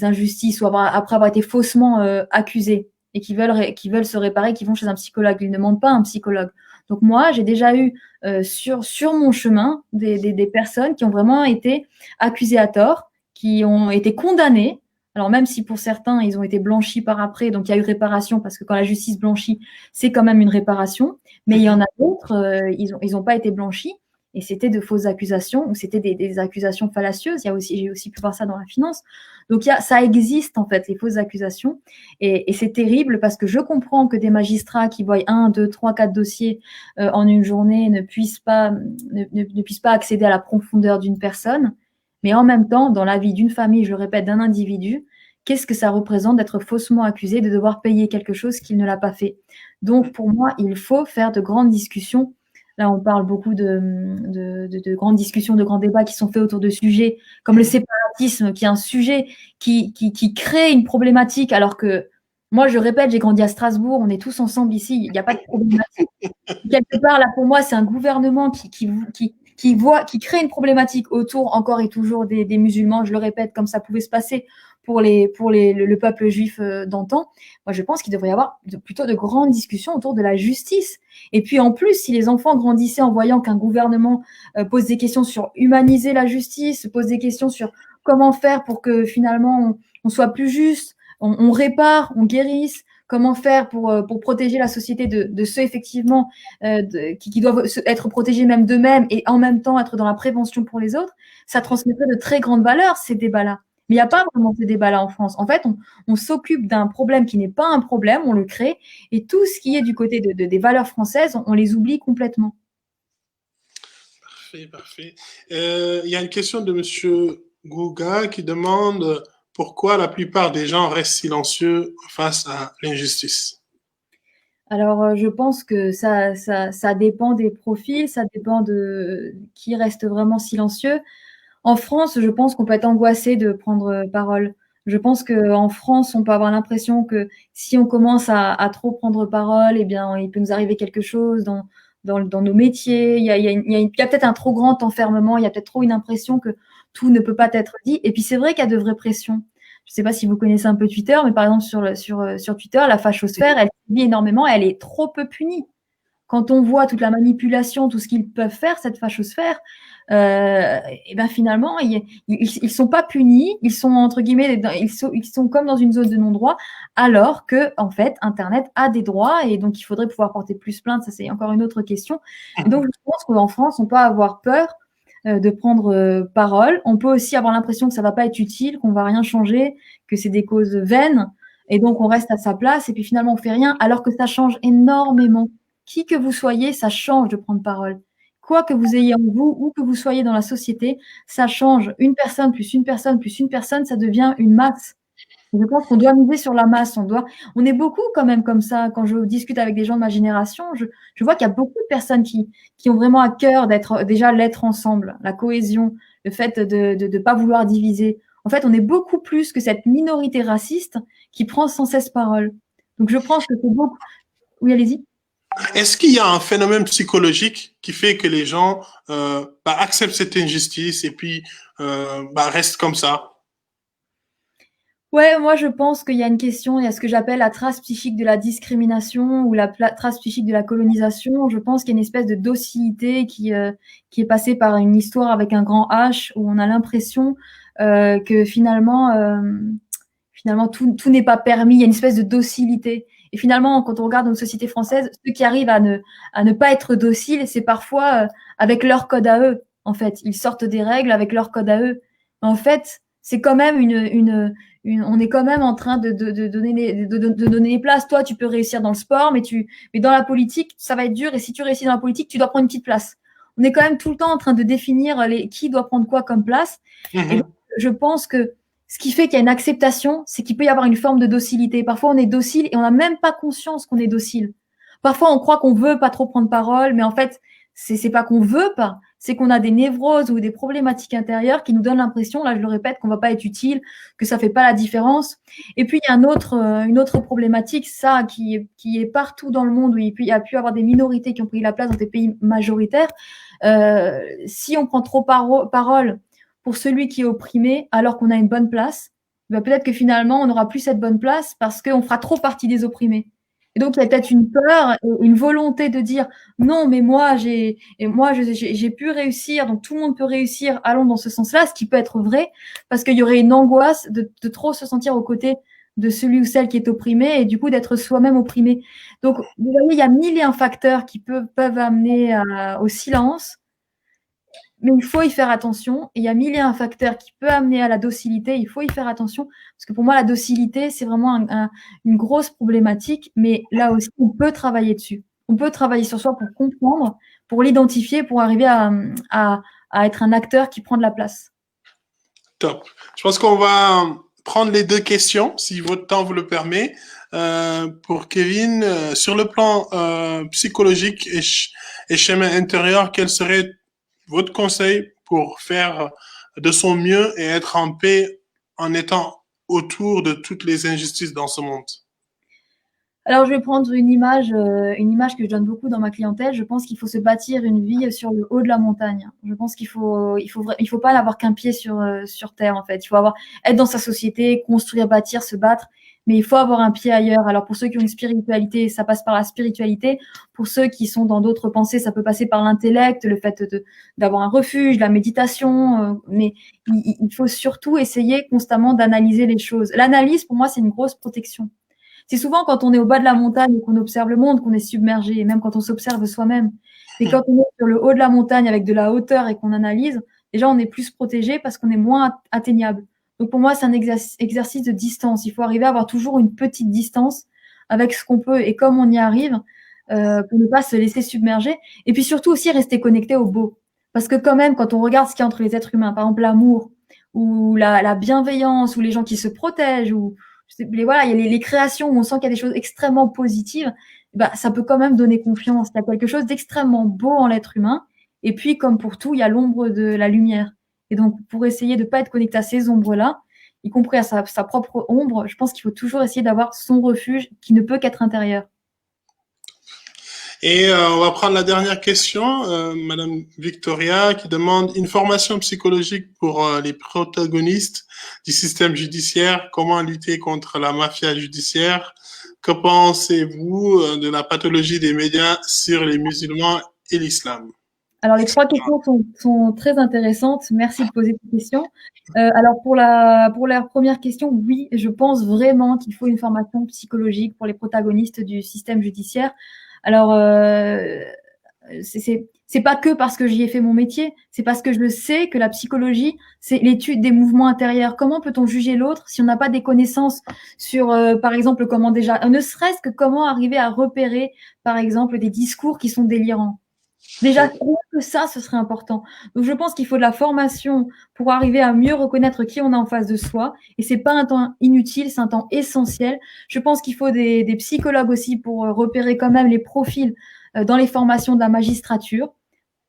injustices ou après avoir été faussement accusés et qui veulent se réparer, qui vont chez un psychologue, ils ne demandent pas un psychologue. Donc moi, j'ai déjà eu sur mon chemin des personnes qui ont vraiment été accusées à tort, qui ont été condamnées. Alors même si pour certains, ils ont été blanchis par après, donc il y a eu réparation, parce que quand la justice blanchit, c'est quand même une réparation. Mais il y en a d'autres, ils ont pas été blanchis. Et c'était de fausses accusations ou c'était des accusations fallacieuses. J'ai aussi pu voir ça dans la finance. Donc ça existe en fait, les fausses accusations. Et c'est terrible parce que je comprends que des magistrats qui voient 1, 2, 3, 4 dossiers en une journée ne puissent pas accéder à la profondeur d'une personne. Mais en même temps, dans la vie d'une famille, je le répète, d'un individu, qu'est-ce que ça représente d'être faussement accusé, de devoir payer quelque chose qu'il ne l'a pas fait? Donc pour moi, il faut faire de grandes discussions. Là, on parle beaucoup de grandes discussions, de grands débats qui sont faits autour de sujets comme le séparatisme, qui est un sujet qui crée une problématique, alors que moi, je répète, j'ai grandi à Strasbourg, on est tous ensemble ici, il n'y a pas de problématique. Quelque part, là, pour moi, c'est un gouvernement qui crée une problématique autour, encore et toujours, des musulmans. Je le répète, comme ça pouvait se passer pour le peuple juif d'antan. Moi, je pense qu'il devrait y avoir plutôt de grandes discussions autour de la justice. Et puis, en plus, si les enfants grandissaient en voyant qu'un gouvernement pose des questions sur humaniser la justice, pose des questions sur comment faire pour que finalement on soit plus juste, on répare, on guérisse, comment faire pour protéger la société de ceux effectivement qui doivent être protégés même d'eux-mêmes et en même temps être dans la prévention pour les autres, ça transmettrait de très grandes valeurs, ces débats-là. Mais il n'y a pas vraiment ces débats-là en France. En fait, on s'occupe d'un problème qui n'est pas un problème, on le crée, et tout ce qui est du côté des valeurs françaises, on les oublie complètement.
Parfait, parfait. Il y a une question de Monsieur Gouga qui demande pourquoi la plupart des gens restent silencieux face à l'injustice.
Alors, je pense que ça dépend des profils, ça dépend de qui reste vraiment silencieux. En France, je pense qu'on peut être angoissé de prendre parole. Je pense qu'en France, on peut avoir l'impression que si on commence à trop prendre parole, eh bien, il peut nous arriver quelque chose dans nos métiers. Il y a peut-être un trop grand enfermement, il y a peut-être trop une impression que tout ne peut pas être dit. Et puis, c'est vrai qu'il y a de vraies pressions. Je ne sais pas si vous connaissez un peu Twitter, mais par exemple, sur Twitter, la fachosphère, elle sévit énormément, elle est trop peu punie. Quand on voit toute la manipulation, tout ce qu'ils peuvent faire, cette fachosphère, et ben finalement, ils sont pas punis, ils sont entre guillemets, ils sont comme dans une zone de non-droit, alors que en fait, Internet a des droits et donc il faudrait pouvoir porter plus plainte. Ça, c'est encore une autre question. Et donc, je pense qu'en France, on peut avoir peur de prendre parole. On peut aussi avoir l'impression que ça va pas être utile, qu'on va rien changer, que c'est des causes vaines, et donc on reste à sa place et puis finalement on fait rien, alors que ça change énormément. Qui que vous soyez, ça change de prendre parole. Quoi que vous ayez en vous, où que vous soyez dans la société, ça change. Une personne plus une personne plus une personne, ça devient une masse. Je pense qu'on doit miser sur la masse. On est beaucoup quand même comme ça. Quand je discute avec des gens de ma génération, je vois qu'il y a beaucoup de personnes qui ont vraiment à cœur d'être déjà l'être ensemble, la cohésion, le fait de pas vouloir diviser. En fait, on est beaucoup plus que cette minorité raciste qui prend sans cesse parole. Donc je pense que c'est beaucoup. Oui, allez-y.
Est-ce qu'il y a un phénomène psychologique qui fait que les gens acceptent cette injustice et puis restent comme ça?
Ouais, moi je pense qu'il y a une question, il y a ce que j'appelle la trace psychique de la discrimination ou la trace psychique de la colonisation. Je pense qu'il y a une espèce de docilité qui est passée par une histoire avec un grand H, où on a l'impression que finalement tout n'est pas permis. Il y a une espèce de docilité. Et finalement, quand on regarde notre société française, ceux qui arrivent à ne pas être dociles, c'est parfois avec leur code à eux. En fait, ils sortent des règles avec leur code à eux. En fait, c'est quand même on est quand même en train de donner de donner les places. Toi, tu peux réussir dans le sport, mais dans la politique, ça va être dur. Et si tu réussis dans la politique, tu dois prendre une petite place. On est quand même tout le temps en train de définir qui doit prendre quoi comme place. Et donc, je pense que ce qui fait qu'il y a une acceptation, c'est qu'il peut y avoir une forme de docilité. Parfois, on est docile et on n'a même pas conscience qu'on est docile. Parfois, on croit qu'on veut pas trop prendre parole, mais en fait, c'est pas qu'on veut pas, c'est qu'on a des névroses ou des problématiques intérieures qui nous donnent l'impression, là je le répète, qu'on va pas être utile, que ça fait pas la différence. Et puis il y a une autre problématique, ça qui est partout dans le monde où il y a pu avoir des minorités qui ont pris la place dans des pays majoritaires. Si on prend trop parole pour celui qui est opprimé alors qu'on a une bonne place, ben peut-être que finalement on n'aura plus cette bonne place parce qu'on fera trop partie des opprimés. Et donc, il y a peut-être une peur, une volonté de dire non, mais j'ai pu réussir, donc tout le monde peut réussir, allons dans ce sens-là, ce qui peut être vrai, parce qu'il y aurait une angoisse de trop se sentir aux côtés de celui ou celle qui est opprimé et du coup d'être soi-même opprimé. Donc, vous voyez, il y a mille et un facteurs qui peuvent amener au silence, mais il faut y faire attention. Et il y a mille et un facteurs qui peuvent amener à la docilité. Il faut y faire attention. Parce que pour moi, la docilité, c'est vraiment une grosse problématique. Mais là aussi, on peut travailler dessus. On peut travailler sur soi pour comprendre, pour l'identifier, pour arriver à être un acteur qui prend de la place.
Top. Je pense qu'on va prendre les deux questions, si votre temps vous le permet. Pour Kevin, sur le plan psychologique et chemin intérieur, quel serait votre conseil pour faire de son mieux et être en paix en étant autour de toutes les injustices dans ce monde?
Alors, je vais prendre une image que je donne beaucoup dans ma clientèle. Je pense qu'il faut se bâtir une vie sur le haut de la montagne. Je pense qu'il faut pas n'avoir qu'un pied sur terre, en fait. Il faut être dans sa société, construire, bâtir, se battre, mais il faut avoir un pied ailleurs. Alors, pour ceux qui ont une spiritualité, ça passe par la spiritualité. Pour ceux qui sont dans d'autres pensées, ça peut passer par l'intellect, le fait d'avoir un refuge, la méditation, mais il faut surtout essayer constamment d'analyser les choses. L'analyse, pour moi, c'est une grosse protection. C'est souvent quand on est au bas de la montagne et qu'on observe le monde qu'on est submergé, et même quand on s'observe soi-même. Mais quand on est sur le haut de la montagne avec de la hauteur et qu'on analyse, déjà on est plus protégé parce qu'on est moins atteignable. Donc pour moi, c'est un exercice de distance. Il faut arriver à avoir toujours une petite distance avec ce qu'on peut et comme on y arrive pour ne pas se laisser submerger. Et puis surtout aussi rester connecté au beau. Parce que quand même, quand on regarde ce qu'il y a entre les êtres humains, par exemple l'amour ou la bienveillance ou les gens qui se protègent ou voilà, il y a les créations où on sent qu'il y a des choses extrêmement positives. bah, ça peut quand même donner confiance. Il y a quelque chose d'extrêmement beau en l'être humain. Et puis, comme pour tout, il y a l'ombre de la lumière. Et donc, pour essayer de ne pas être connecté à ces ombres-là, y compris à sa propre ombre, je pense qu'il faut toujours essayer d'avoir son refuge qui ne peut qu'être intérieur.
Et on va prendre la dernière question, Madame Victoria, qui demande une formation psychologique pour les protagonistes du système judiciaire. Comment lutter contre la mafia judiciaire? Que pensez-vous de la pathologie des médias sur les musulmans et l'islam?
Alors, les 3 questions sont très intéressantes. Merci de poser ces questions. Alors, pour la première question, oui, je pense vraiment qu'il faut une formation psychologique pour les protagonistes du système judiciaire. Alors, c'est pas que parce que j'y ai fait mon métier, c'est parce que je le sais que la psychologie, c'est l'étude des mouvements intérieurs. Comment peut-on juger l'autre si on n'a pas des connaissances sur, par exemple, comment déjà, ne serait-ce que comment arriver à repérer, par exemple, des discours qui sont délirants. Déjà, rien que ça, ce serait important. Donc, je pense qu'il faut de la formation pour arriver à mieux reconnaître qui on a en face de soi. Et c'est pas un temps inutile, c'est un temps essentiel. Je pense qu'il faut des psychologues aussi pour repérer quand même les profils dans les formations de la magistrature.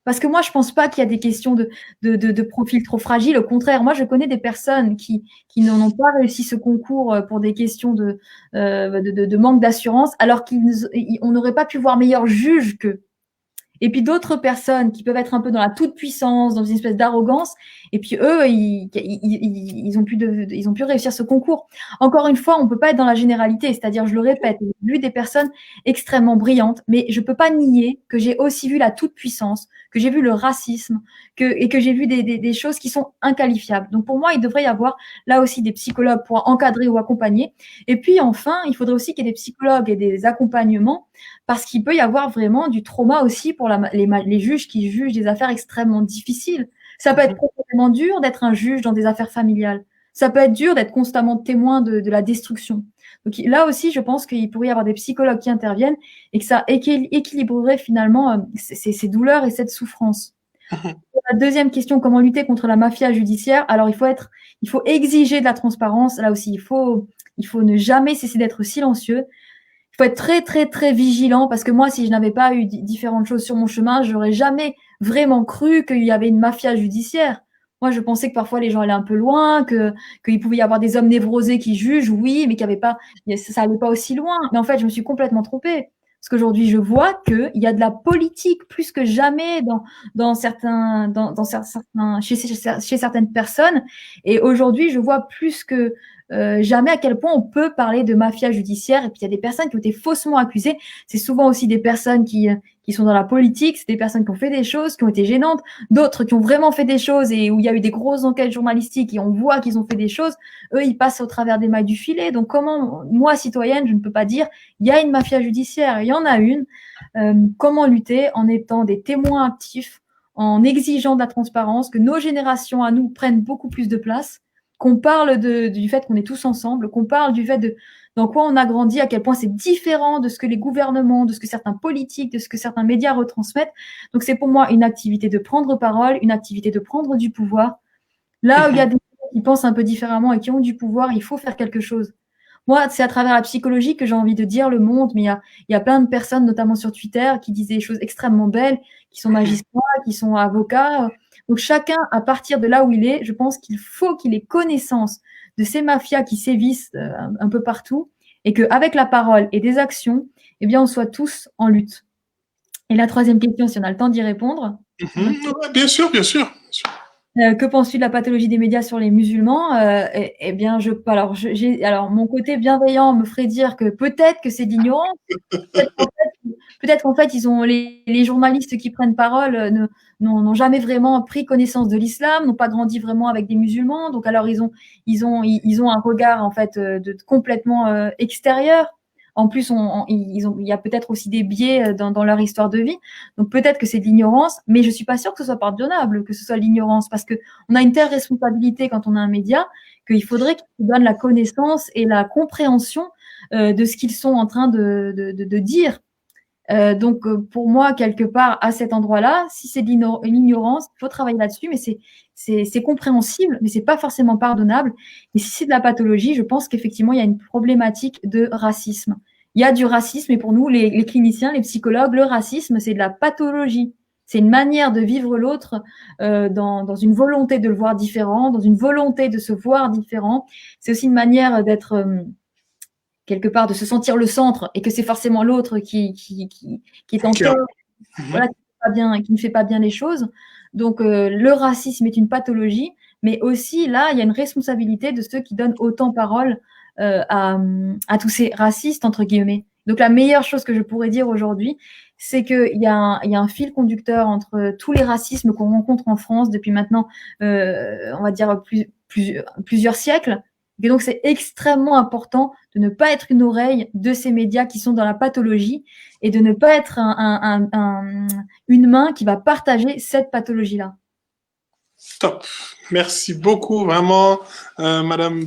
Parce que moi, je pense pas qu'il y a des questions de profils trop fragiles. Au contraire, moi, je connais des personnes qui n'ont pas réussi ce concours pour des questions de manque d'assurance, alors qu'on n'aurait pas pu voir meilleur juge qu'eux. Et puis d'autres personnes qui peuvent être un peu dans la toute-puissance, dans une espèce d'arrogance, et puis eux, ils ont pu réussir ce concours. Encore une fois, on ne peut pas être dans la généralité, c'est-à-dire, je le répète, j'ai vu des personnes extrêmement brillantes, mais je ne peux pas nier que j'ai aussi vu la toute-puissance, que j'ai vu le racisme, et que j'ai vu des choses qui sont inqualifiables. Donc pour moi, il devrait y avoir là aussi des psychologues pour encadrer ou accompagner. Et puis enfin, il faudrait aussi qu'il y ait des psychologues et des accompagnements parce qu'il peut y avoir vraiment du trauma aussi pour les juges qui jugent des affaires extrêmement difficiles. Ça peut être profondément dur d'être un juge dans des affaires familiales. Ça peut être dur d'être constamment témoin de la destruction. Donc là aussi, je pense qu'il pourrait y avoir des psychologues qui interviennent et que ça équilibrerait finalement ces douleurs et cette souffrance. La deuxième question, comment lutter contre la mafia judiciaire? Alors, il faut exiger de la transparence. Là aussi, il faut ne jamais cesser d'être silencieux. Il faut être très, très, très vigilant parce que moi, si je n'avais pas eu différentes choses sur mon chemin, j'aurais jamais vraiment cru qu'il y avait une mafia judiciaire. Moi, je pensais que parfois les gens allaient un peu loin, qu'il pouvait y avoir des hommes névrosés qui jugent, oui, mais qu'il y avait pas, ça allait pas aussi loin. Mais en fait, je me suis complètement trompée. Parce qu'aujourd'hui, je vois qu'il y a de la politique plus que jamais chez certaines personnes. Et aujourd'hui, je vois plus que jamais à quel point on peut parler de mafia judiciaire. Et puis, il y a des personnes qui ont été faussement accusées. C'est souvent aussi des personnes qui sont dans la politique. C'est des personnes qui ont fait des choses, qui ont été gênantes. D'autres qui ont vraiment fait des choses et où il y a eu des grosses enquêtes journalistiques et on voit qu'ils ont fait des choses. Eux, ils passent au travers des mailles du filet. Donc, comment, moi, citoyenne, je ne peux pas dire il y a une mafia judiciaire, il y en a une. Comment lutter en étant des témoins actifs, en exigeant de la transparence, que nos générations à nous prennent beaucoup plus de place, qu'on parle du fait qu'on est tous ensemble, qu'on parle du fait de dans quoi on a grandi, à quel point c'est différent de ce que les gouvernements, de ce que certains politiques, de ce que certains médias retransmettent. Donc c'est pour moi une activité de prendre parole, une activité de prendre du pouvoir. Là où il y a des gens qui pensent un peu différemment et qui ont du pouvoir, il faut faire quelque chose. Moi, c'est à travers la psychologie que j'ai envie de dire le monde, mais il y a plein de personnes, notamment sur Twitter, qui disent des choses extrêmement belles, qui sont magistrats, qui sont avocats. Donc chacun, à partir de là où il est, je pense qu'il faut qu'il ait connaissance de ces mafias qui sévissent un peu partout et qu'avec la parole et des actions, eh bien, on soit tous en lutte. Et la troisième question, si on a le temps d'y répondre.
Bien sûr, bien sûr.
Que penses-tu de la pathologie des médias sur les musulmans? Eh bien, alors, mon côté bienveillant me ferait dire que peut-être que c'est de l'ignorance. Peut-être qu'en fait, les journalistes qui prennent parole n'ont jamais vraiment pris connaissance de l'islam, n'ont pas grandi vraiment avec des musulmans. Donc, alors, ils ont un regard en fait complètement extérieur. En plus, il y a peut-être aussi des biais dans leur histoire de vie. Donc peut-être que c'est de l'ignorance, mais je suis pas sûre que ce soit pardonnable, que ce soit l'ignorance, parce que on a une telle responsabilité quand on a un média qu'il faudrait qu'ils donnent la connaissance et la compréhension de ce qu'ils sont en train de dire. Donc pour moi, quelque part, à cet endroit-là, si c'est de l'ignorance, il faut travailler là-dessus, mais c'est compréhensible, mais c'est pas forcément pardonnable. Et si c'est de la pathologie, je pense qu'effectivement, il y a une problématique de racisme. il y a du racisme et pour nous, les cliniciens, les psychologues, le racisme, c'est de la pathologie. C'est une manière de vivre l'autre dans une volonté de le voir différent, dans une volonté de se voir différent. C'est aussi une manière d'être quelque part, de se sentir le centre et que c'est forcément l'autre qui est en tort, voilà, qui ne fait pas bien les choses. Donc, le racisme est une pathologie, mais aussi, là, il y a une responsabilité de ceux qui donnent autant parole à tous ces racistes, entre guillemets. Donc, la meilleure chose que je pourrais dire aujourd'hui, c'est qu'il y a un fil conducteur entre tous les racismes qu'on rencontre en France depuis maintenant, on va dire, plusieurs siècles. Et donc, c'est extrêmement important de ne pas être une oreille de ces médias qui sont dans la pathologie et de ne pas être une main qui va partager cette pathologie-là.
Top. Merci beaucoup, vraiment, Madame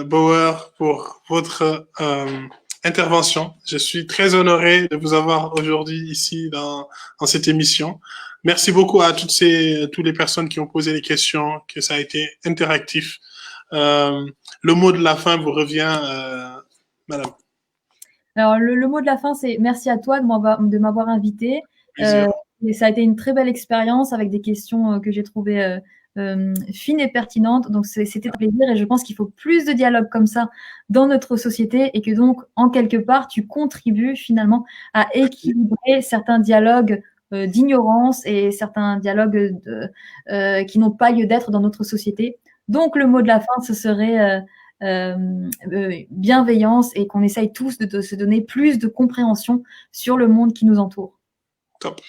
Bauer, pour votre intervention. Je suis très honoré de vous avoir aujourd'hui ici dans cette émission. Merci beaucoup à toutes les personnes qui ont posé les questions, que ça a été interactif. Le mot de la fin vous revient, Madame.
Alors, le mot de la fin, c'est merci à toi de m'avoir invité. Et ça a été une très belle expérience avec des questions que j'ai trouvées fines et pertinentes. Donc, c'était un plaisir et je pense qu'il faut plus de dialogue comme ça dans notre société et que donc, en quelque part, tu contribues finalement à équilibrer certains dialogues d'ignorance et certains dialogues qui n'ont pas lieu d'être dans notre société. Donc, le mot de la fin, ce serait bienveillance et qu'on essaye tous de se donner plus de compréhension sur le monde qui nous entoure.
Top.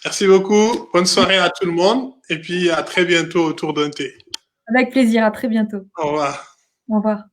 Merci beaucoup. Bonne soirée à tout le monde et puis à très bientôt autour d'un thé.
Avec plaisir. À très bientôt.
Au revoir.
Au revoir.